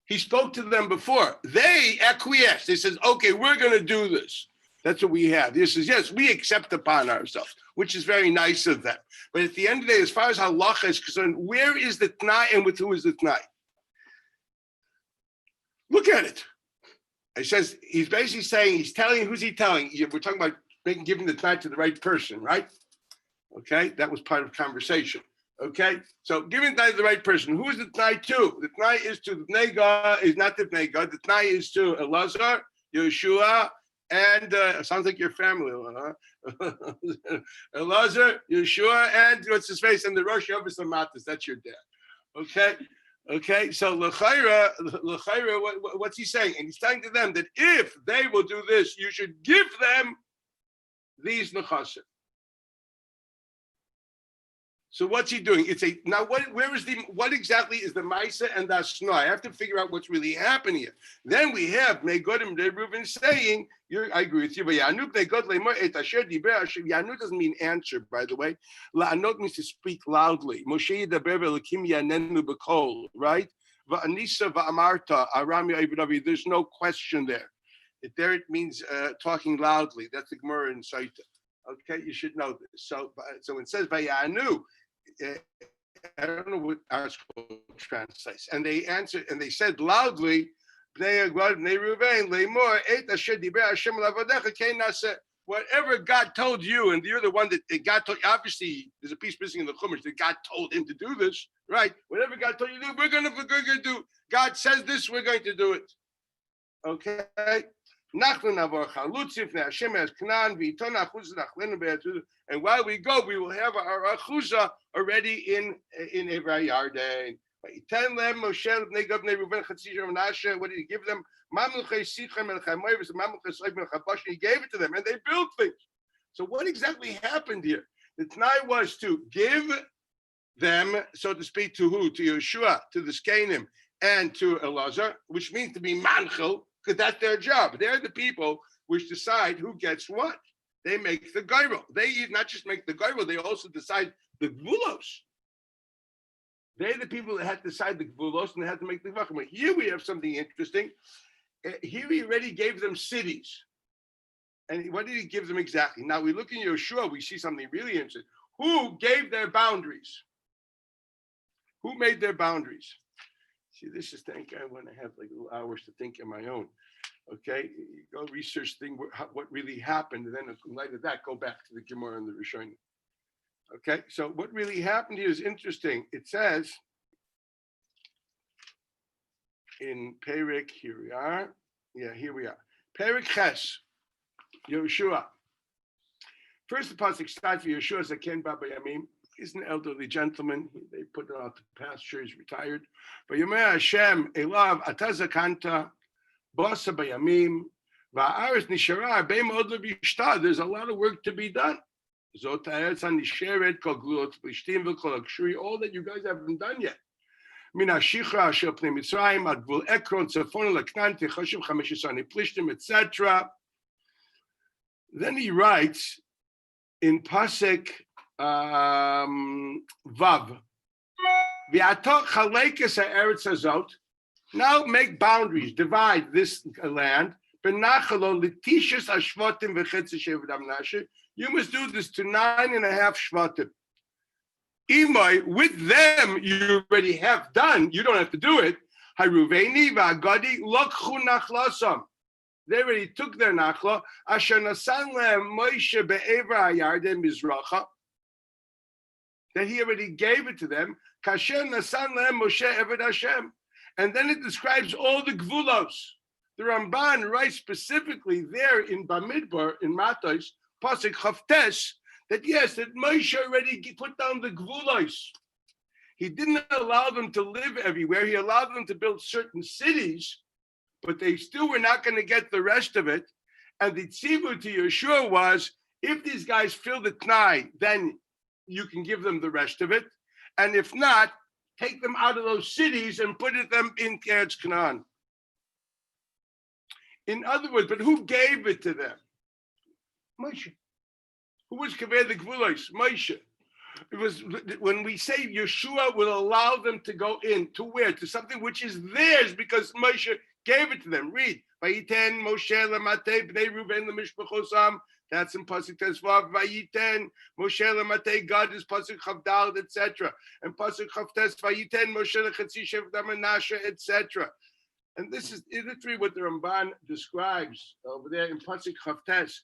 He spoke to them before. They acquiesced. They said, okay, we're going to do this. That's what we have. This is, yes, we accept upon ourselves, which is very nice of them. But at the end of the day, as far as halacha is concerned, where is the t'nai and with who is the t'nai? Look at it. It says, he's basically saying, he's telling, who's he telling? We're talking about giving the t'nai to the right person, right? Okay, that was part of conversation. Okay, so giving t'nai to the right person. Who is the t'nai to? The t'nai is to the Bnei God, is not the Bnei God. The t'nai is to Elazar, Yeshua, and sounds like your family, huh? Elazar, Yeshua, and what's his face? And the Rosh Hashanah Matas. That's your dad. Okay. Okay. So l'chayra, what's he saying? And he's telling to them that if they will do this, you should give them these nechasim. So what's he doing? What exactly is the Maisa and the Asna? I have to figure out what's really happening here. Then we have Megodim Reuven saying, I agree with you, but Yanu doesn't mean answer, by the way. La'anot means to speak loudly. Moshe Yidaber Elokim Yanenu B'kol, right? Va'anisa va'amarta aram ya'ivadavi. There's no question there. There it means talking loudly. That's the Gemara in Saita. Okay, you should know this. So it says Vayanu. I don't know what our school translates. And they answered, and they said loudly, whatever God told you, and you're the one that God told you, obviously there's a piece missing in the Chumash that God told him to do this, right? Whatever God told you to do, we're going to do. God says this, we're going to do it. Okay? And while we go, we will have our achuzah already in Evrei Yarden. What did he give them? He gave it to them, and they built things. So what exactly happened here? The T'nai was to give them, so to speak, to who? To Yeshua, to the Skenim, and to Elazar, which means to be manchel, because that's their job. They're the people which decide who gets what. They make the gairo. They not just make the gairo, they also decide the gvulos. They're the people that had to decide the gvulos and they had to make the gvachim. But here we have something interesting. Here he already gave them cities. And what did he give them exactly? Now we look in Yeshua, we see something really interesting. Who gave their boundaries? Who made their boundaries? See, this is thing I want to have like little hours to think on my own. Okay, go research what really happened, and then in light of that, go back to the Gemara and the Rishonim. Okay, so what really happened here is interesting. It says in Perik, here we are. Yeah, here we are. Perik Ches, Yeshua. First, the pasuk starts with Yeshua Zaken Baba Yamim. He's an elderly gentleman. They put him out to pasture. He's retired. But Yomei Hashem Elav Atazakanta Basa Bayamim Va'aretz Nishara Beim Od Lebishta. There's a lot of work to be done. Zot Ha'eretz HaNisheret Kol Glulot Plishtim V'Kol HaKshuri. All that you guys haven't done yet. Min HaShichra Asher Pnei Mitzrayim Ad Gvul Ekron Tzafon L'Knan Techoshev Chameshes Ani Plishtim, etc. Then he writes in Pasuk Vav. Now make boundaries, divide this land. You must do this to 9.5 shvatim. With them, you already have done. You don't have to do it. They already took their nachla. That he already gave it to them. And then it describes all the gvulos. The Ramban writes specifically there in Bamidbar, in Matos, Pasuk Chavtes, that yes, that Moshe already put down the gvulos. He didn't allow them to live everywhere. He allowed them to build certain cities, but they still were not going to get the rest of it. And the tzivu to Yeshua was, if these guys fill the t'nai, then you can give them the rest of it. And if not, take them out of those cities and put them in Eretz Canaan. In other words, but who gave it to them? Moshe. Who was Kaveh the Gvulos? Moshe. It was when we say Yeshua will allow them to go in to where? To something which is theirs because Moshe gave it to them. Read. Vayiten Moshe lemate bnei Ruven lemishpachosam. That's in pasuk Tesvav. Vayiten Moshe lemate. God is pasuk Chavdal, etc. And pasuk Chavtes. Vayiten Moshe lechatzi shevet Menashe, etc. And this is literally what the Ramban describes over there in pasuk Chavtes.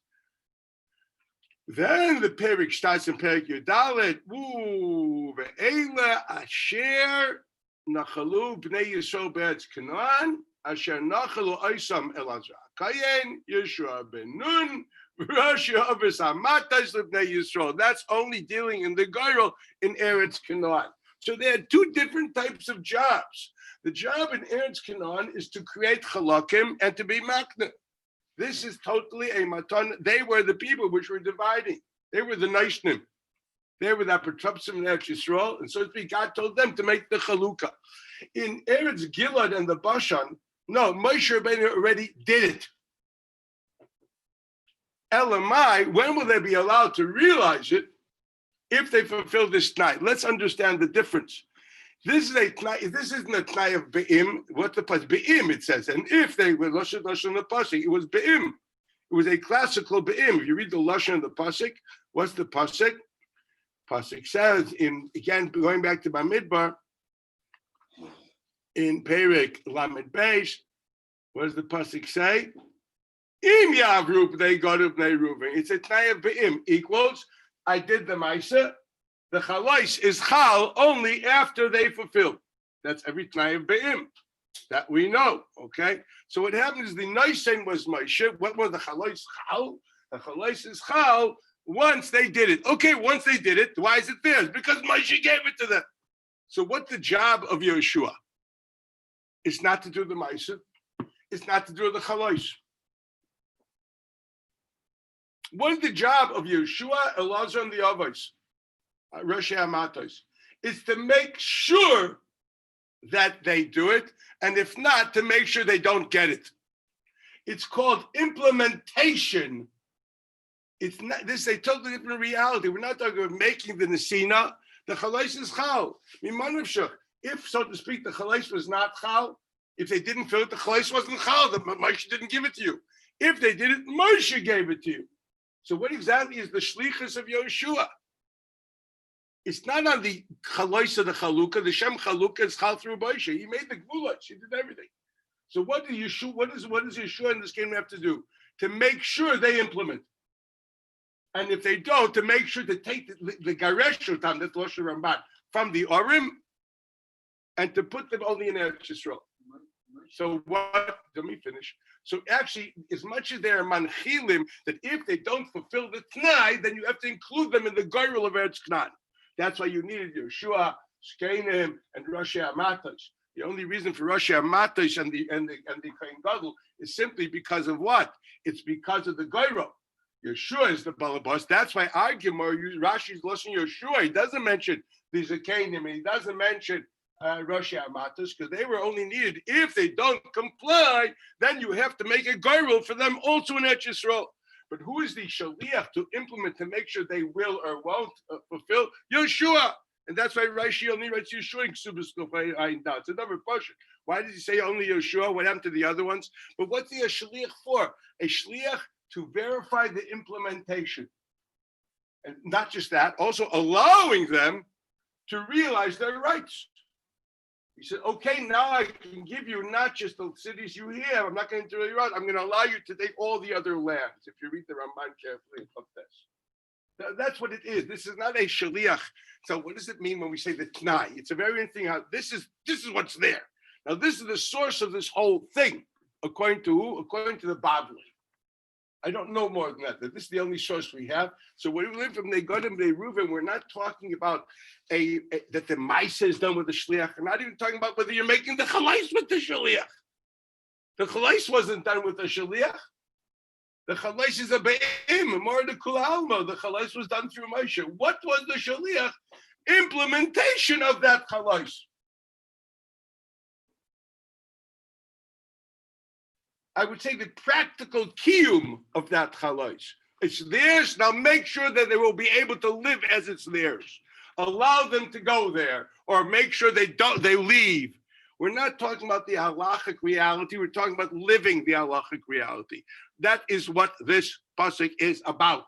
Then the Perik starts in Perik Yudalet. Ooh, ve'ela asher nachalu bnei Yisrael be'etz Canaan asher nachalu oisam elazar kayen Yeshua ben Nun v'Rashi Avis Hamatas lebnei Yisrael. That's only dealing in the Goyal in Eretz Canaan. So there are two different types of jobs. The job in Eretz Canaan is to create chalakim and to be makna. This is totally a matan. They were the people which were dividing. They were the Naishnim. They were the Apotropsim in Eretz Yisrael. And so to speak, God told them to make the Chalukah. In Eretz Gilad and the Bashan, no, Moshe Rabbeinu already did it. Elamai, when will they be allowed to realize it? If they fulfill this night. Let's understand the difference. This is a tnai. This isn't a tnai of be'im. What's the pasuk? Be'im, it says. And if they were lashon the pasuk, it was be'im. It was a classical be'im. If you read the lashon of the pasuk, what's the pasuk? Pasuk says, again going back to Bamidbar, in Perek Lamed Beis, what does the pasuk say? Im Yavru they got up they Reuven. It's a tnai of be'im equals. I did the Maisa. The chalais is chal only after they fulfill. That's every tnai of be'im that we know. Okay, so what happened is the Naisen was Moshe. What was the chalais chal? The chalais is chal once they did it. Okay, once they did it, why is it theirs? Because Moshe gave it to them. So what's the job of Yeshua? It's not to do the Maisa. It's not to do the chalais. What is the job of Yeshua, Elazar, and the Avos? Rosh Hamatos, is to make sure that they do it, and if not, to make sure they don't get it. It's called implementation. It's not. This is a totally different reality. We're not talking about making the nesina. The chalais is chal. If, so to speak, the chalais was not chal, if they didn't fill it, the chalais wasn't chal. The Moshe didn't give it to you. If they did it, Moshe gave it to you. So what exactly is the shlichus of Yeshua? It's not on the chalais of the chalukah. The shem chalukah is chal through Moshe. He made the gvulos. He did everything. So what does Yeshua in this game have to do? To make sure they implement. And if they don't, to make sure to take the garesh otam, that's Lashon Ramban, from the Orim, and to put them only in Eretz Yisrael. So what? Let me finish. So actually, as much as they are manchilim, that if they don't fulfill the tnai, then you have to include them in the goyrel of Eretz Canaan. That's why you needed Yeshua, Shkenim, and Rosh Hamatos. The only reason for Rosh Hamatos and the Kohen Gadol is simply because of what? It's because of the goyrel. Yeshua is the balabas. That's why our Gemara, Rashi's lashon Yeshua. He doesn't mention the Zakenim, and he doesn't mention Rosh Hamatos, because they were only needed. If they don't comply, then you have to make a goyrel for them also in Eretz Yisrael. But who is the shaliach to implement, to make sure they will or won't fulfill? Yeshua. And that's why Rashi only writes Yeshua in Ksubas Nufay Ayin Da. It's another question. Why does he say only Yeshua? What happened to the other ones? But what's the shaliach for? A shaliach to verify the implementation. And not just that, also allowing them to realize their rights. He said, okay, now I can give you not just the cities you have. I'm not going to do it right. I'm going to allow you to take all the other lands. If you read the Ramban carefully about this. That's what it is. This is not a shaliach. So what does it mean when we say the tnai? It's a very interesting how this is what's there. Now this is the source of this whole thing, according to who? According to the Bavli. I don't know more than that. This is the only source we have. So when we live from Negodim, Reuven, we're not talking about that the Maisa is done with the shliach. We're not even talking about whether you're making the chalais with the shliach. The chalais wasn't done with the shliach. The chalais is a be'im, more the kul alma. The chalais was done through Moshe. What was the shliach? Implementation of that chalais. I would say the practical kiyum of that chalais. It's theirs. Now make sure that they will be able to live as it's theirs. Allow them to go there, or make sure they leave. We're not talking about the halachic reality. We're talking about living the halachic reality. That is what this pasuk is about.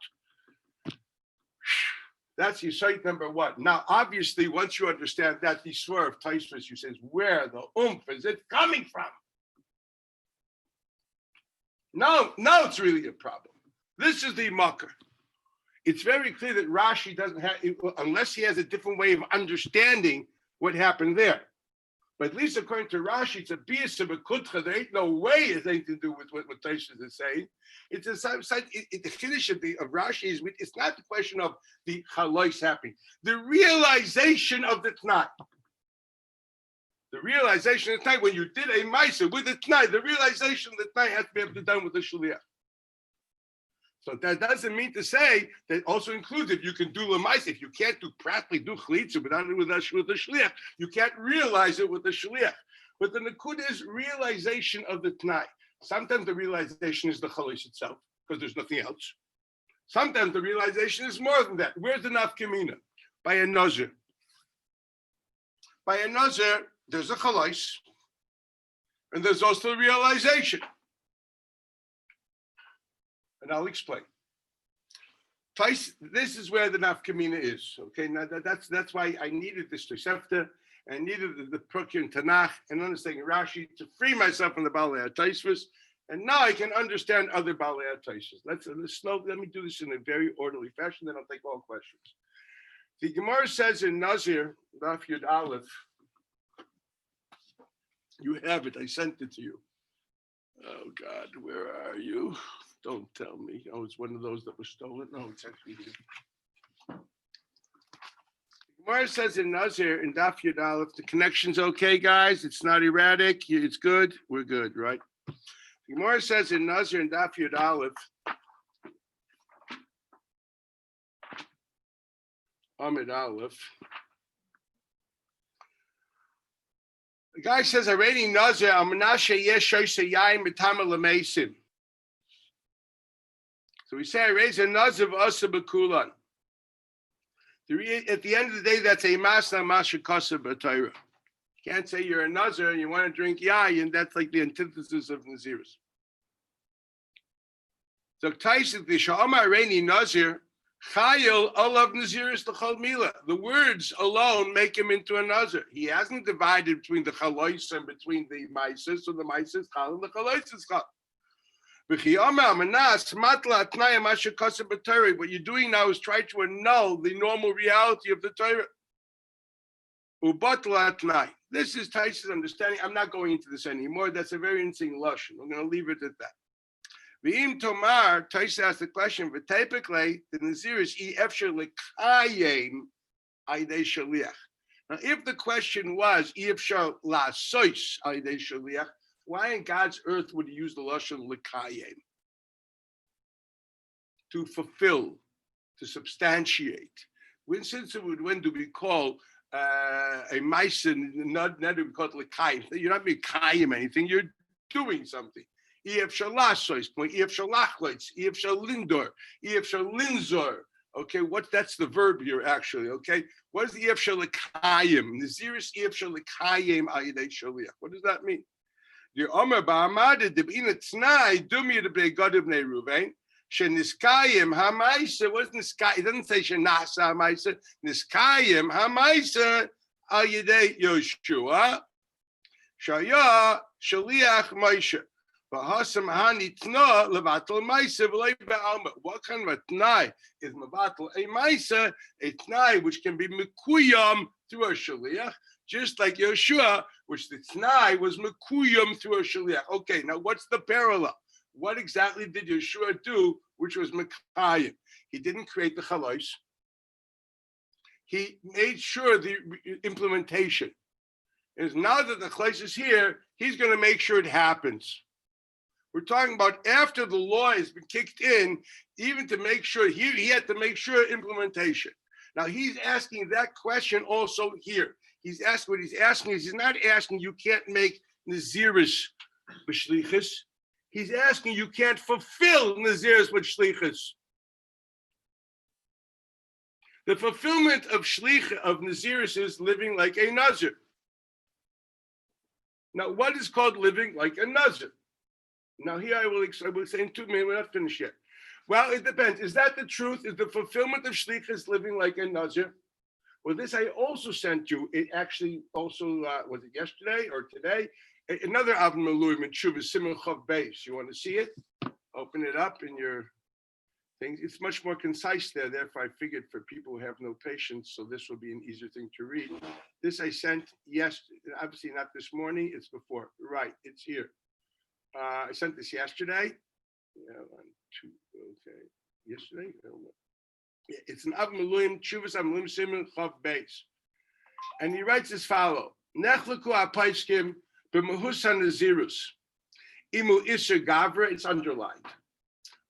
That's Yisait number one. Now, obviously, once you understand that, the swerve, Taisvus, you says, where the oomph is it coming from? No, it's really a problem. This is the mucker. It's very clear that Rashi doesn't have, unless he has a different way of understanding what happened there. But at least according to Rashi, it's a bias of a kutcha. There ain't no way it's anything to do with what Taisvus is saying. It's a side. The finish of Rashi is it's not the question of the chalois happening, the realization of the tnai. The realization of the tnai when you did a ma'aser with the tnai, the realization of the tnai has to be able to be done with the shliach. So that doesn't mean to say that also includes if you can do lemais. If you can't practically do chalitza without it with the shliach, you can't realize it with the shliach. But the nakud is realization of the tnai. Sometimes the realization is the chalitza itself because there's nothing else. Sometimes the realization is more than that. Where's the nafkamina? By a nazir. By a nazir, there's a chalais, and there's also a realization. And I'll explain. This is where the nafkamina is. Okay, now that's why I needed this Tosefta, and I needed the Prokya and Tanakh and understanding Rashi to free myself from the Balei HaTaisvus, and now I can understand other Balei HaTaisvus. Let me do this in a very orderly fashion, then I'll take all questions. The Gemara says in Nazir, Daf Yud Aleph, you have it, I sent it to you. Oh God, where are you? Don't tell me. Oh, it's one of those that was stolen. No, it's actually here. Gemara says in Nazir, in Daf Yud Aleph, the connection's okay, guys. It's not erratic. It's good. We're good, right? Gemara says in Nazir, in Daf Yud Aleph, Amid Aleph. The guy says, already Nazir, Al Menashe Yesh Shoyse Yayin B'Tama L'Meisim. So we say, I raise a nazir of asa b'kulan. At the end of the day, that's a masna masha kasa b'tayra. You can't say you're a nazir and you want to drink yayin. That's like the antithesis of naziris. So Taisik the sha'ama reini nazir chayil olav naziris l'chol mila. The words alone make him into a nazir. He hasn't divided between the chalois and between the maisis. So the maisis chal and the chalois is chal. What you're doing now is try to annul the normal reality of the Torah. This is Tais's understanding. I'm not going into this anymore. That's a very interesting lashon. I'm going to leave it at that. V'im tomar, Tais asked the question, v'tepikle, the Nazir is efshar l'kayim aydei shaliach. Now, if the question was efshar la'sois aydei shaliach, why in God's earth would he use the lashon l'kayim? To fulfill, to substantiate. When do we call a mason not to be called l'kayim? You're not being kayim anything. You're doing something. Efshar lasois, efshar lachleitz, efshar lindor, efshar linzor. Okay, that's the verb here actually. Okay, what is the efshar l'kayim? Naziris efshar l'kayim ayidei shaliach. What does that mean? The Omer Ba'amad Debina Tnai Dumi the Begadav Ne Ruvain Sheniskayim Hamaisa. What's Niskay? It doesn't say Shenasa Hamaisa. Niskayim Hamaisa Al Yedei Yoshua Shaya Shaliach Moshe V'Hasam Hani Tna Levatel Maisa V'Lei Be'alma. What kind of a Tnai is Mevatel a Maisa? A Tnai which can be Mekuyam through a Shaliach. Just like Yeshua, which the Tnai was Mekuyam through a Shaliach. Okay, now what's the parallel? What exactly did Yeshua do, which was Mekayim? He didn't create the Chalais. He made sure the implementation is now that the Chalais is here, he's going to make sure it happens. We're talking about after the law has been kicked in, even to make sure, he had to make sure implementation. Now he's asking that question also here. He's asking what he's asking is he's not asking you can't make Naziris b'shlichus. He's asking you can't fulfill Naziris with shlichus. The fulfillment of shlich of Naziris is living like a Nazir. Now, what is called living like a Nazir? Now, here I will say in 2 minutes, we're not finished yet. Well, it depends. Is that the truth? Is the fulfillment of shlichus living like a Nazir? Well, this I also sent you. It actually also, was it yesterday or today? Another Avon Maluyim in Tshuva, Simon Chav Beis. You want to see it? Open it up in your things. It's much more concise there. Therefore, I figured for people who have no patience, so this will be an easier thing to read. This I sent yesterday, obviously not this morning, it's before. Right, it's here. I sent this yesterday. Yeah, 1, 2, okay. Yesterday? Yeah, it's an Avon Maluyim, Tshuvas Avon Maluyim Simon Chav Beis. And he writes as follows: Nechleku apaiskim b'mahusa nazirus. Imu iser gavra, it's underlined.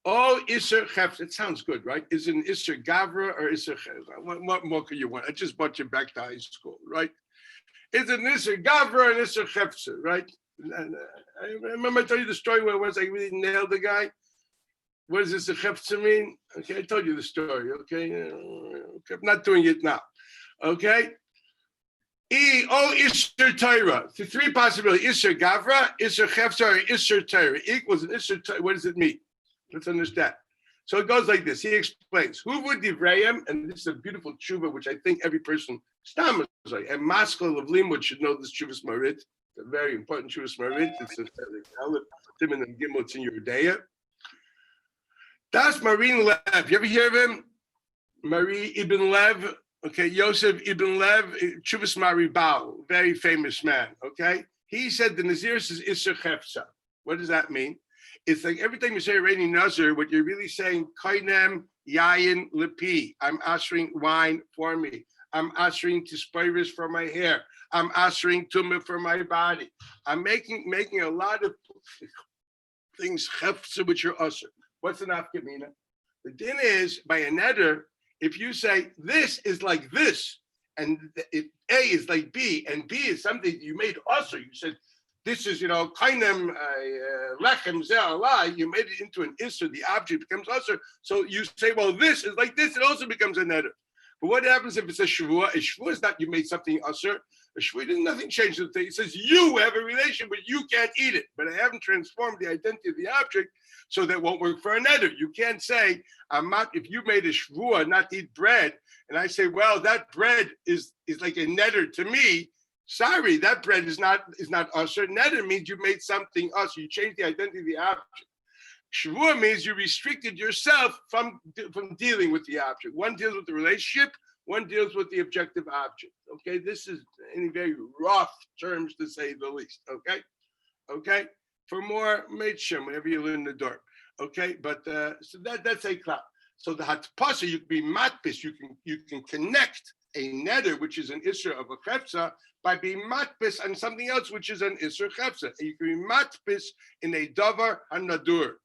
Oh, iser chefs, it sounds good, right? Is it an iser gavra or iser chefs? What more could you want? I just brought you back to high school, right? Is it an iser gavra and iser chefs, right? I remember I told you the story where once I really nailed the guy. What does this a chefza mean? Okay, I told you the story. Okay, I'm not doing it now. Okay. Isser Torah. The 3 possibilities: Isser Gavra, Isser Chefza, or Isser Torah. Equals an Isser Torah. What does it mean? Let's understand. So it goes like this. He explains. Who would Divrayim? And this is a beautiful tshuva, which I think every person, and Maskal of Limwood should know this tshuva's marit. It's a very important tshuva's marit. It's a Timon and Gimel in your day. That's Marin Lev. You ever hear of him? Marie Ibn Lev. Okay, Yosef Ibn Lev, Chuvas Maribal, very famous man. Okay, he said the Naziris is Isser Chefza. What does that mean? It's like every time you say Reini Nazir, what you're really saying, Kainem Yayin Lepi. I'm ushering wine for me. I'm ushering Tispiris for my hair. I'm ushering Tumah for my body. I'm making a lot of things Chefza which are usher. What's an afkamina? The din is by a neder, if you say this is like this, and if A is like B, and B is something you made usher, you said this is, kainem lechem ze'alai, you made it into an isser, the object becomes usher. So you say, well, this is like this, it also becomes a neder. But what happens if it's a shavua? A shavua is not you made something usher. A shavua, nothing changes the thing. It says you have a relation, but you can't eat it. But I haven't transformed the identity of the object, so that won't work for a neder. You can't say, if you made a shvua not to eat bread, and I say, well, that bread is like a neder to me. Sorry, that bread is not usher. Neder means you made something usher. You changed the identity of the object. Shvua means you restricted yourself from dealing with the object. One deals with the relationship, one deals with the objective object. Okay, this is in very rough terms to say the least. Okay. For more, Meitchem, whenever you learn the door. Okay, but so that's a klap. So the hatpasa, you can be matpis, you can connect a neder, which is an isser of a chefza, by being matpis on something else, which is an isser chefza. And you can be matpis in a davar hanadur.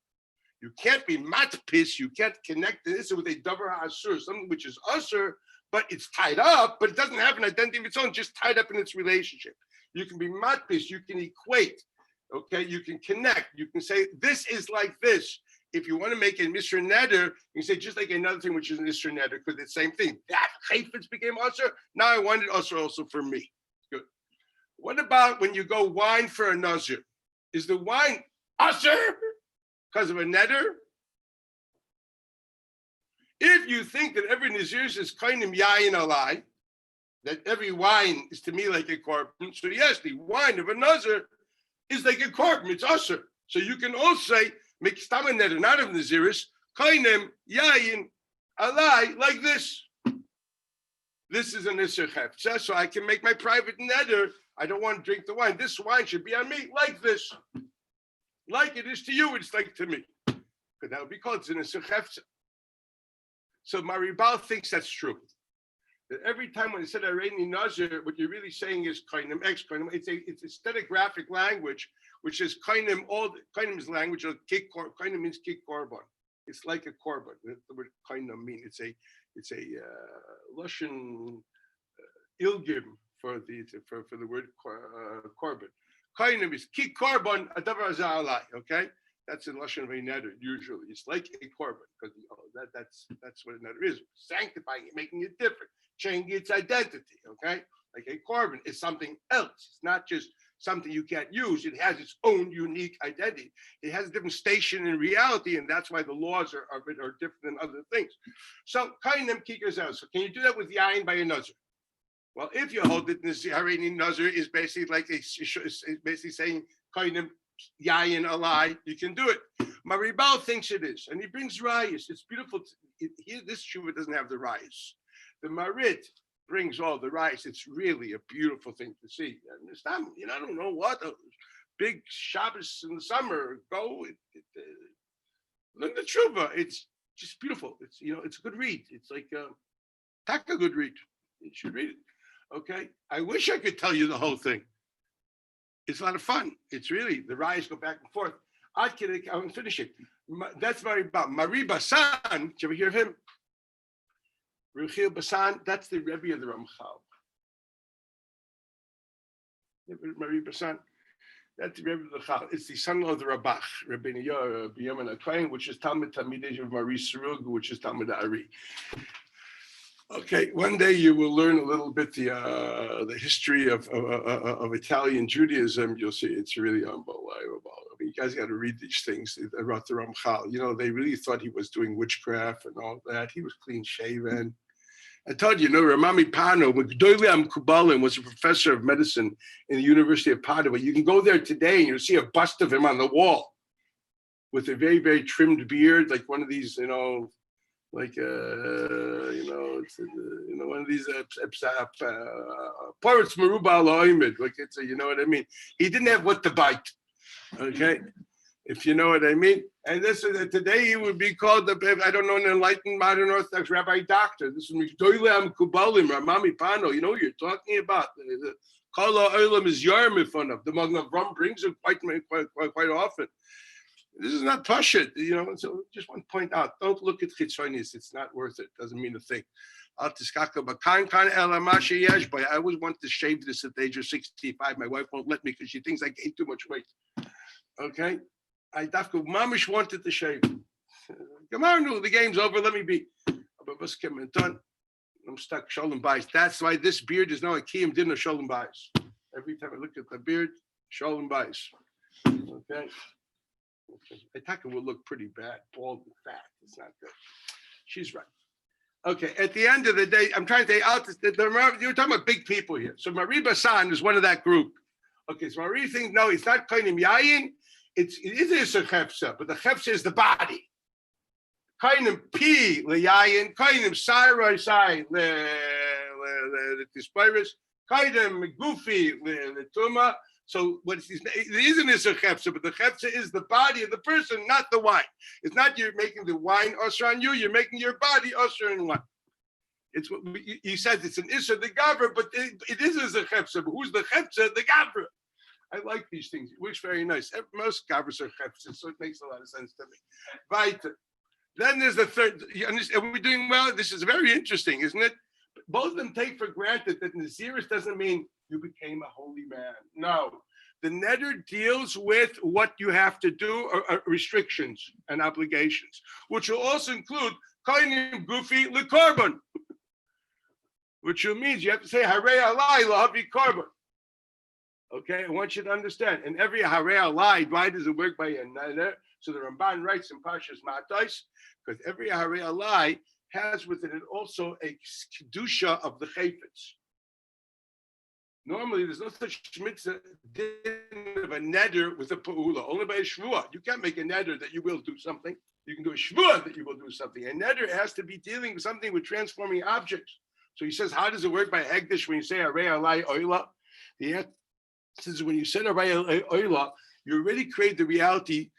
You can't be matpis, you can't connect the isser with a davar asur, something which is usur, but it's tied up, but it doesn't have an identity of its own, just tied up in its relationship. You can be matpis, you can equate. Okay, you can connect. You can say this is like this. If you want to make a Mr. Neder, you can say just like another thing, which is Mr. Neder, because it's the same thing. That chayfetz became usher. Now I want it usher also for me. Good. What about when you go wine for a nazir? Is the wine usher because of a neder? If you think that every nazir is kainim yayin alai, that every wine is to me like a korban, so yes, the wine of a nazir is like a korban, it's usher. So you can also say, make stam neder, not of naziris, kainem yayin alai, like this. This is an isser chefza, so I can make my private neder. I don't want to drink the wine. This wine should be on me, like this. Like it is to you, it's like to me. But that would be called an isser chefza. So Maribal thinks that's true. That every time when it said Areini Nazir, what you're really saying is kainim X kainim. It's a stenographic language, which is kainim. All kainim is language of kik. Kainim means kik korban. It's like a korban. That's the word kainim mean. It's a Russian ilgim for the word korban. Kainim is kik korban adavar zalai. Okay, That's in lashon of a neder. Usually, it's like a korban because that's what a neder is. Sanctifying it, making it different, changing its identity. Okay, like a korban is something else. It's not just something you can't use. It has its own unique identity. It has a different station in reality, and that's why the laws are different than other things. So, kainim kikas out. So, can you do that with yayin by a nazir? Well, if you hold it, this Harini Nazir is basically like is basically saying kainim yayin alai, you can do it. Maribal thinks it is, and he brings rayas. It's beautiful. Here, this shuva doesn't have the rayas. The marit brings all the rayas. It's really a beautiful thing to see. And it's not, I don't know what a big Shabbos in the summer. Go learn the tshuva. It's just beautiful. It's it's a good read. It's like a good read. You should read it. Okay. I wish I could tell you the whole thing. It's a lot of fun. It's really, the rayas go back and forth. I'm finishing. That's very about Mari Basan. Did you ever hear of him? Ruchil Basan, that's the Rebbe of the Ramchal. Mari Basan, that's the Rebbe of the Ramchal. It's the son-in-law of the Rabach, Rabbi Yemen HaKohen, which is Talmud Talmidei of Mari Surug, which is Talmud Ari. Okay, one day you will learn a little bit the history of Italian Judaism. You'll see it's really unbelievable. I mean, you guys got to read these things. About the Ramchal, they really thought he was doing witchcraft and all that. He was clean shaven. I told you, Ramami Pano, Gdoile Kubalin was a professor of medicine in the University of Padua. You can go there today and you'll see a bust of him on the wall with a very, very trimmed beard, like one of these, like one of these poets Maruba al-Oimid, like it's you know what I mean. He didn't have what to bite, okay, if you know what I mean. And this is today he would be called I don't know, an enlightened modern Orthodox rabbi doctor. This is Mishdoilam Kubalim Ramami Pano. You know what you're talking about. The Kala Olam is Yarm in front of the Magen Avram brings it quite often. This is not Pashut, so just want to point out, don't look at Chitzonis, it's not worth it, doesn't mean a thing. I always want to shave this at the age of 65. My wife won't let me because she thinks I gained too much weight. Okay? I Mamish wanted to shave. Gamarnu, the game's over, let me be. I'm stuck, Sholem Bais. That's why this beard is now a Kiyam Din of Sholem Bais. Every time I look at the beard, Sholem Bais. Okay? Itaka will look pretty bad, bald and fat. It's not good. She's right. Okay, at the end of the day, I'm trying to take out you're talking about big people here. So Marie Basan is one of that group. Okay, so Marie thinks, no, it's not Kainim Yayin. It is a chefsa, but the chefsa is the body. Kainim P le Yayin, Kainim Sarai Sai le Tispirus, Kainim Gufi le Tuma. So what it isn't is a chefsa, but the chefsa is the body of the person, not the wine. It's not you're making the wine usher on you, you're making your body usher in wine. It's what he says it's an isser, the gavra, but it is a chefsa. But who's the chefsa? The gavra. I like these things. It works very nice. Most gavras are chefsa, so it makes a lot of sense to me. Right. Then there's the third. Are we doing well? This is very interesting, isn't it? Both of them take for granted that Naziris doesn't mean you became a holy man. No. The neder deals with what you have to do, or restrictions and obligations, which will also include kainim gufi lekorban, which means you have to say harei alai lahavi korban. Okay, I want you to understand. And every harei alai, why does it work by a neder? So the Ramban writes in Parshas Matos, because every harei alai has within it also a kedusha of the chayfetz. Normally, there's no such mitzvah of a neder with a pa'ula, only by a shvuah. You can't make a neder that you will do something. You can do a shvuah that you will do something. A neder has to be dealing with something with transforming objects. So he says, how does it work by Hegdish when you say Arei Alai Oila? The answer is when you say Arei Oila, you already create the reality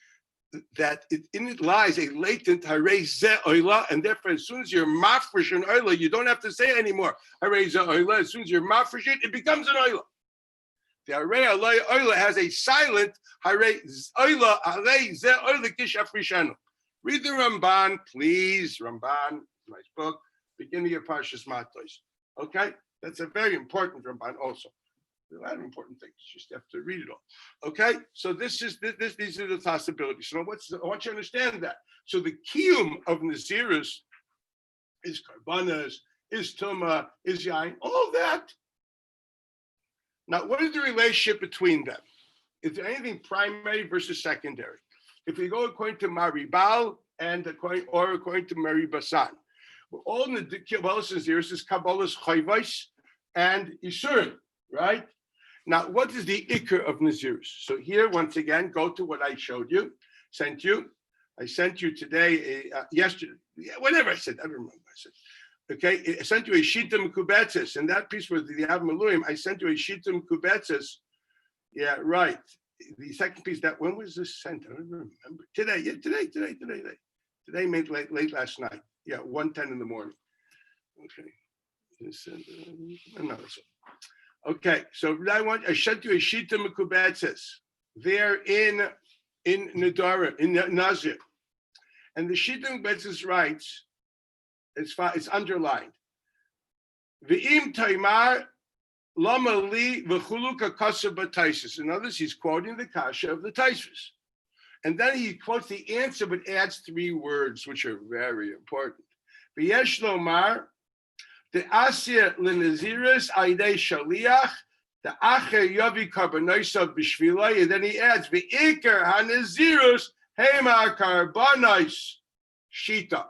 that in it lies a latent Harei Ze Oila, and therefore as soon as you're mafresh an Oila, you don't have to say anymore Harei Ze Oila. As soon as you're mafresh it becomes an Oila. The Harei Alai Oila has a silent Harei Oila, Harei Ze Oila Kish Afrishanu. Read the Ramban, please. Ramban, nice book, beginning of Parshas Matos. Okay? That's a very important Ramban also. a lot of important things. You just have to read it all. Okay, so these are the possibilities. So I want you to understand that. So the kiyum of Nazirus is karbanas, is tuma, is yain, all that. Now, what is the relationship between them? Is there anything primary versus secondary? If we go according to Maribal and according to Maribasan, all in the Kabbalah's Nazirus is Kabbalah's chayvos and isurim, right? Now, what is the ikr of Nazirus? So here, once again, go to what I showed you, sent you. I sent you today, yesterday, whatever I said, I don't remember. I said, okay, I sent you a shita mekubetzes, and that piece was the Av Maluim. I sent you a shita mekubetzes. Yeah, right. The second piece, that when was this sent? I don't remember. Today, yeah, today. Today, made late last night. Yeah, 1:10 in the morning. Okay. No, that's all. Okay, so I sent you a shita mekubetzes there in Nedara, in Nazir. And the shita mekubetzes writes, it's underlined. V'im taimar lama li v'chuluka kasha b'taisus. In others, he's quoting the kasha of the Taisus. And then he quotes the answer, but adds 3 words, which are very important. V'yesh lomar, the asya l'naziris aidei shaliach, the acher yavi karbonosav b'shvilai, and then he adds, v'ikar hanazirus hema karbonos shita.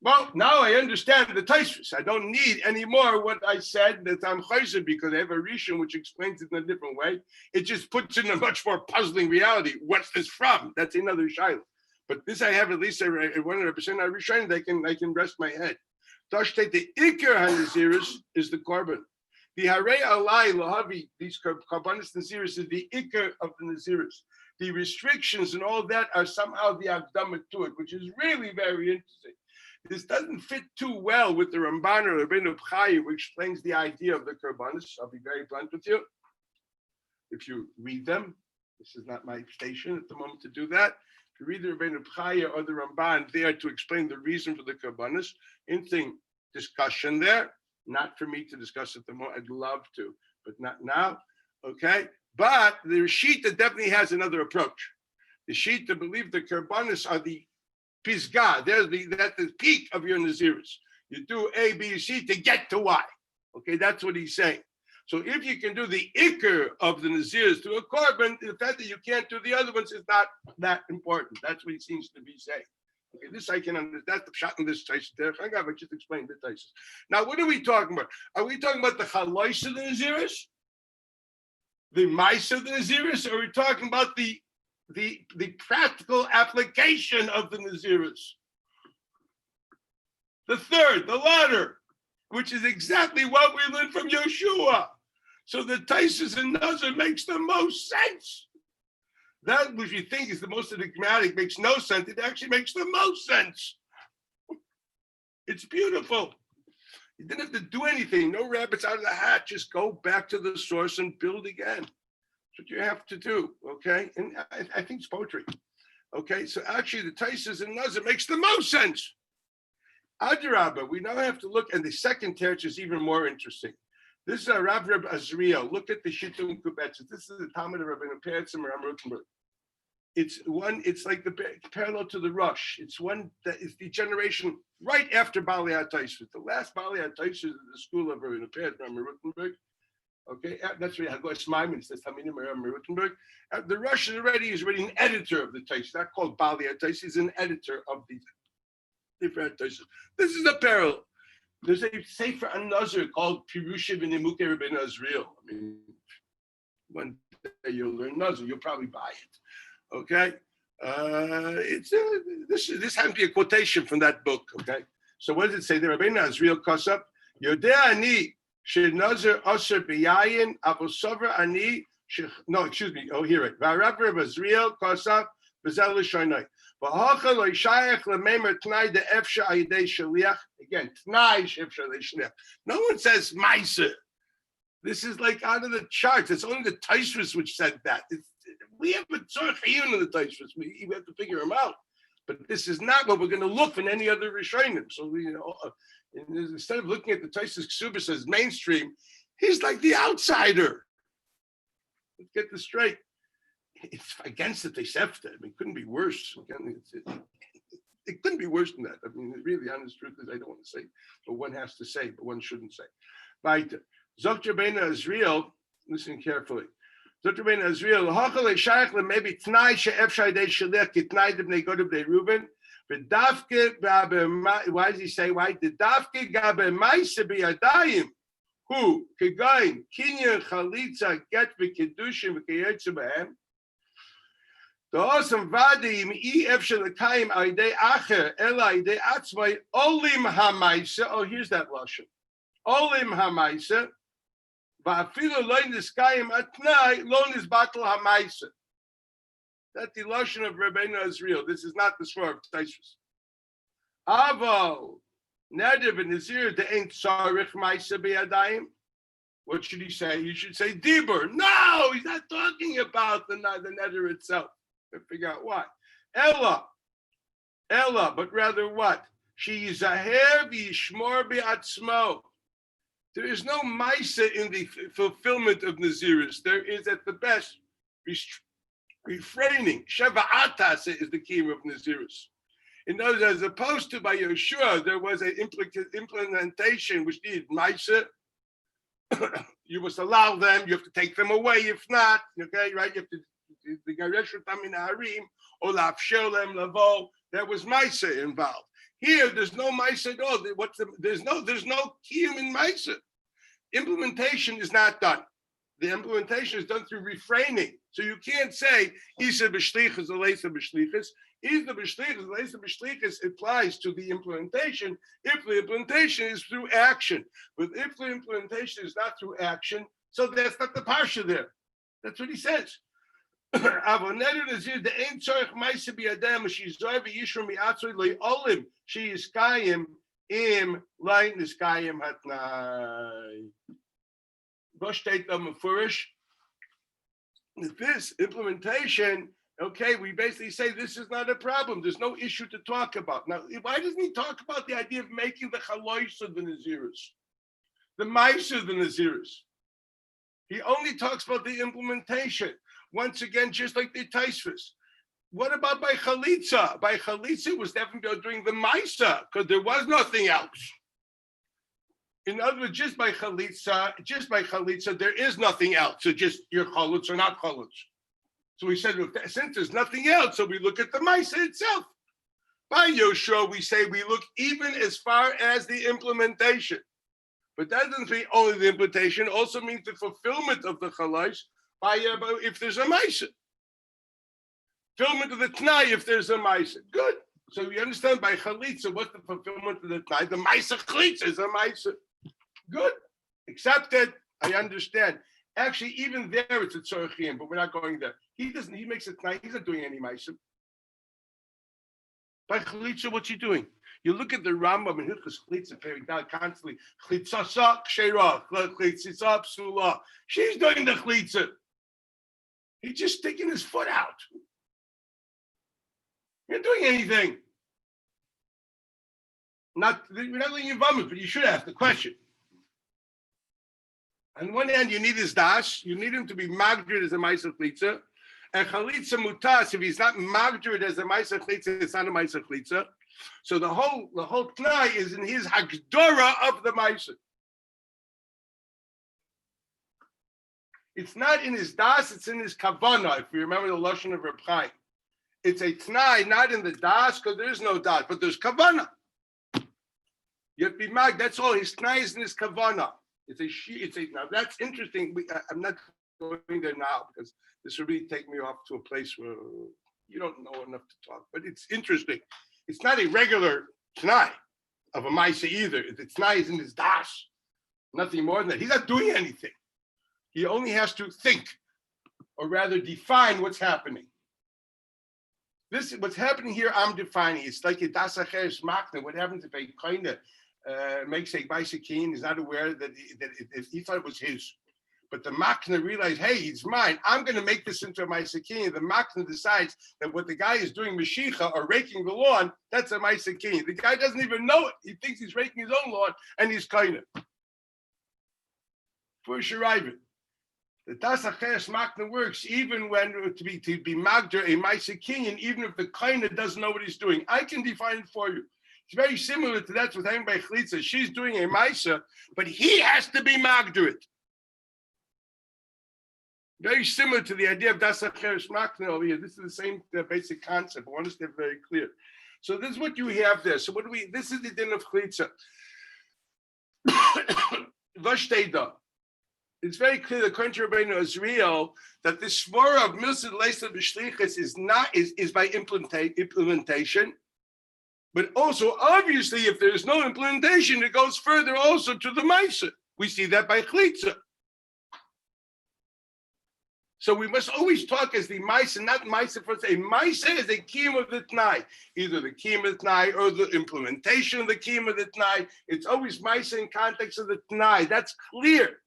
Well, now I understand the Taisvus. I don't need anymore what I said that I'm chayzer because I have a rishon which explains it in a different way. It just puts in a much more puzzling reality. What's this from? That's another shayla. But this I have at least 100% rishon. I can rest my head. Dashtet the ikar hanazirus is the korban. The harei alai lahavi, these korbanos nazirus is the ikar of the nazirus. The restrictions and all that are somehow the akdama to it, which is really very interesting. This doesn't fit too well with the Ramban or Rabbeinu B'chai, which explains the idea of the korbanos. I'll be very blunt with you. If you read them, this is not my station at the moment to do that. If you read the Rabbeinu B'chai or the Ramban there to explain the reason for the korbanos, interesting discussion there. Not for me to discuss at the moment. I'd love to, but not now. Okay, but the Shita definitely has another approach. The Shita believe the korbanos are the Pisgah, that's the peak of your Nazirus. You do A, B, C to get to Y. Okay, that's what he's saying. So if you can do the ikr of the Nazirus to a korban, the fact that you can't do the other ones is not that important. That's what he seems to be saying. Okay, this I can understand. That's the shot in this Taisus. I just explained the Taisus. Now, what are we talking about? Are we talking about the chalosh of the Nazirus? The mice of the Nazirus? Or are we talking about the practical application of the Nazirus? The third, the latter, which is exactly what we learned from Yeshua. So the Taisus and Nazir makes the most sense. That which you think is the most enigmatic makes no sense. It actually makes the most sense. It's beautiful. You didn't have to do anything. No rabbits out of the hat. Just go back to the source and build again. What you have to do, okay? And I think it's poetry, okay? So actually the Taisus and Nazir makes the most sense. Adirabba, we now have to look, and the second teretz is even more interesting. This is a Rav Azriel. Look at the Shittum Kubetzes. This is the Talmud of Rabbeinu Peretz and Ram Rutenberg. It's like the parallel to the Rush. It's one that is the generation right after Bali HaTaisvus. The last Bali HaTaisvus is the school of Rabbeinu Peretz and Ram Rutenberg. Okay, that's right. It's Maimon. It says Taminim Ram Rutenberg. The Rush is already an editor of the Taisus. Not called Bali HaTaisvus. He's an editor of the different Taisus. This is a parallel. There's a sefer on Nazir called Pirusha V'Nimuke Rabbeinu Azriel. I mean, one day you'll learn Nazir, you'll probably buy it. Okay, this happens to be a quotation from that book. Okay, so what does it say there? Rabbeinu Azriel Kosab Yodea Ani Shenazir Aser B'Yayin Avosover Ani. No, excuse me. Oh, here it. V'Rav Azriel Kosab B'Zel L'Shaynai. Again, no one says Meiser. This is like out of the charts. It's only the Taisvus which said that. We have a tzorch in the Taisvus. We have to figure them out. But this is not what we're going to look for in any other Rishonim. So instead of looking at the Taisvus Ksubis as mainstream, He's like the outsider. Let's get this straight. It's against the Tosefta. I mean, it couldn't be worse. Again, it couldn't be worse than that. I mean, really, the honest truth is, I don't want to say, but one has to say, but one shouldn't say. Weiter. Zok Rabbeinu Azriel, listen carefully. Zok Rabbeinu Azriel, Hachale Shayach maybe Tnai She'efshai Dei Shalech Kitnai Debnei Godem Dei Reuben. Why does he say why? The Dafke Gabe Maise Biyadayim. Who? Kegain Kinyan Chalitza Get V'Kedushim V'Keyetzu B'Hem. The awesome vadim ef shelakayim aidei acher ela aidei atzmai olim hamaisa. Oh, here's that lashon. Olim hamaisa. Va'afilu lo niskayim atnai lo nisbatel hamaisa. That's the lashon of Rabbeinu Azriel. This is not the sword of Taisvus. Avo neder v'nizir de ain't sarich maisa biyadayim. What should he say? You should say dibur. No, he's not talking about the neder itself. Figure out what. Ella, but rather what? She is a hair v'yishmor bi'atzmo. There is no maisa in the fulfillment of Naziris. There is at the best refraining. Sheva atas is the key of Naziris. In other words, as opposed to by Yeshua, there was an implementation which needed maisa. You must allow them. You have to take them away. If not, okay, right? You have to. The Garesh Tamin Harim, or Lafshel Lem Lavo, there was Maisa involved. Here, there's no Maisa at all. There's no Kiyum in Maisa. Implementation is not done. The implementation is done through refraining. So you can't say Isa b'shlichus or Leisa b'shlichus. Isa b'shlichus, Leisa b'shlichus applies to the implementation if the implementation is through action. But if the implementation is not through action, so that's not the parsha there. That's what he says. She is kayim im lein is kayim hatnai. This implementation, okay, we basically say this is not a problem. There's no issue to talk about. Now, why doesn't he talk about the idea of making the chalois of the Naziris, the mice of the Naziris? He only talks about the implementation. Once again, just like the Taisvus. What about by Chalitza? By Chalitza was definitely doing the Maisa, because there was nothing else. In other words, just by Chalitza, there is nothing else. So just your Chalutz or not Chalutz. So we said, since there's nothing else, so we look at the Maisa itself. By Yoshua, we say we look even as far as the implementation. But that doesn't mean only the implementation, it also means the fulfillment of the Chalais. If there's a Maisa. Fulfillment of the T'nai if there's a Maisa. Good. So you understand by Chalitza, what's the fulfillment of the T'nai? The Maisa Chalitza is a Maisa. Good. Accepted. I understand. Actually, even there it's a Tzorchim, but we're not going there. He makes a T'nai, he's not doing any Maisa. By Chalitza, what's he doing? You look at the Rambam and Hilchos Chalitza very down constantly. Chlitzasa Kshera, Chlitzasa Psula. She's doing the Chalitza. He's just sticking his foot out. You're not doing anything. We're not doing involvement, but you should ask the question. On one hand, you need his das. You need him to be magrid as a Maisa Chalitza. And Chalitza Mutas, if he's not magrid as a Maisa Chalitza, it's not a Maisa Chalitza. So the whole T'nai is in his Hagdora of the Maisa. It's not in his das, it's in his kavana. If you remember the lashon of Reb Chaim, it's a T'nai, not in the das, because there is no das, but there's kavana. You have to be mag. That's all. His T'nai is in his kavana. Now that's interesting. I'm not going there now because this will really take me off to a place where you don't know enough to talk. But it's interesting. It's not a regular T'nai of a Maisa either. The T'nai is in his das. Nothing more than that. He's not doing anything. He only has to think, or rather define what's happening. What's happening here, I'm defining. It's like a das acheres makna. What happens if a kind makes a bicycle, is not aware that he thought it was his. But the makna realized, hey, it's mine. I'm going to make this into a bicycle. The makna decides that what the guy is doing, Mashicha, or raking the lawn, that's a bicycle. The guy doesn't even know it. He thinks he's raking his own lawn, and he's kind of. for Shirayvin. The Das Acheres Makna works even when to be Magder a Maisa Kinyan, even if the Kaina doesn't know what he's doing. I can define it for you. It's very similar to that's with hanging by Chlitza. She's doing a Maisa, but he has to be Magder it. Very similar to the idea of Das Acheres Makna over here. This is the same basic concept. I want to stay very clear. So this is what you have there. So what do we? This is the din of Chlitza. Vashteda. It's very clear that according to Rabbeinu Israel that this svara of milsid leisa b'shlichus is by implementation, but also obviously if there is no implementation, it goes further also to the ma'isa. We see that by chlitza. So we must always talk as the ma'isa, not ma'isa for a ma'isa is a kiyum of the t'nai, either the kiyum of the t'nai or the implementation of the kiyum of the t'nai. It's always ma'isa in context of the t'nai. That's clear.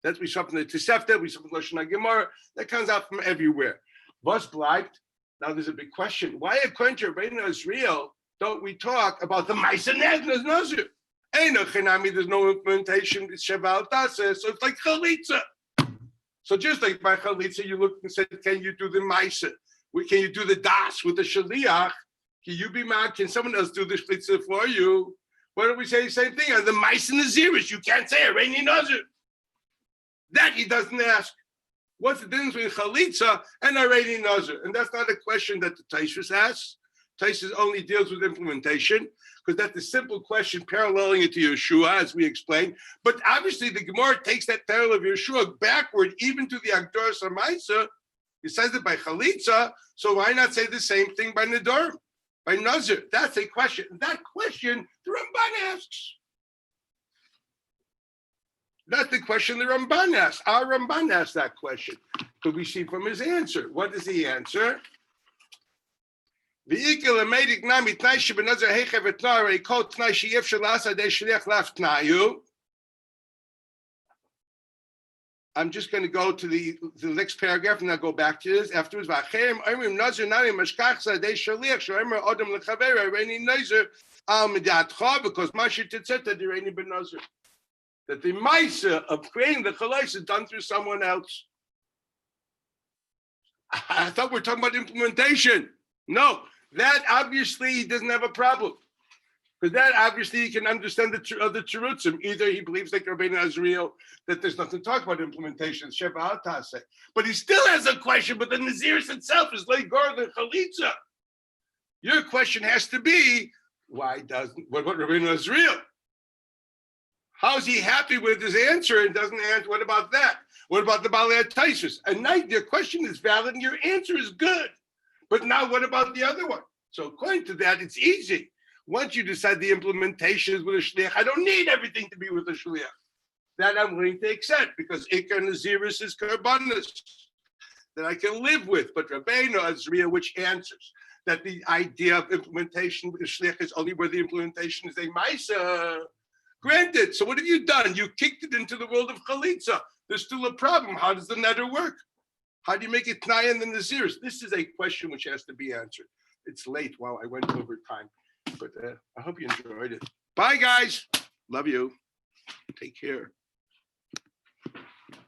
That's we saw from the Tosefta, we saw from the Lashon Gemara. That comes out from everywhere. Was bleibt? Now there's a big question. Why, according to Rabbeinu Israel, don't we talk about the Ma'aser Nazir? Eino Chinami, there's no implementation. It's Sheval Tase, so it's like Chalitza. So just like by Chalitza, you look and say, can you do the Ma'aser? Can you do the Das with the Shaliach? Can you be mad? Can someone else do the Chalitza for you? Why don't we say the same thing? On the Ma'aser Naziris, you can't say Reini Nazir. That he doesn't ask. What's the difference between Chalitza and Areni Nazir? And that's not a question that the Taishus asks. Taishus only deals with implementation, because that's a simple question paralleling it to Yeshua, as we explained. But obviously the Gemara takes that parallel of Yeshua backward, even to the Agdor Samaisa. He says it by Chalitza, so why not say the same thing by Nadar, by Nazir? That's a question. That question the Ramban asks. That's the question the Ramban asked. Our Ramban asked that question. Could we see from his answer? What does he answer? I'm just going to go to the next paragraph and I'll go back to this afterwards. Because that the Maisa of creating the Chalais is done through someone else. I thought we were talking about implementation. No, that obviously he doesn't have a problem. Because that obviously he can understand the Terutzim. Either he believes like Rabbeinu Azriel that there's nothing to talk about implementation, Sheva Hatase. But he still has a question, but the Naziris itself is like Gor the Chalitza. Your question has to be, why doesn't, what Rabbeinu Azriel? How is he happy with his answer and doesn't answer? What about that? What about the Balei Taisus? And now your question is valid and your answer is good. But now what about the other one? So according to that, it's easy. Once you decide the implementation is with a shliach, I don't need everything to be with a shliach. That I'm willing to accept because Ikar Naziris is karbanis that I can live with. But Rabbeinu Azriel, which answers that the idea of implementation with a shliach is only where the implementation is a Maisa. Granted, so what have you done? You kicked it into the world of Chalitza. There's still a problem. How does the netter work? How do you make it Tnai and the Naziris? This is a question which has to be answered. It's late. Wow, I went over time. But I hope you enjoyed it. Bye, guys. Love you. Take care.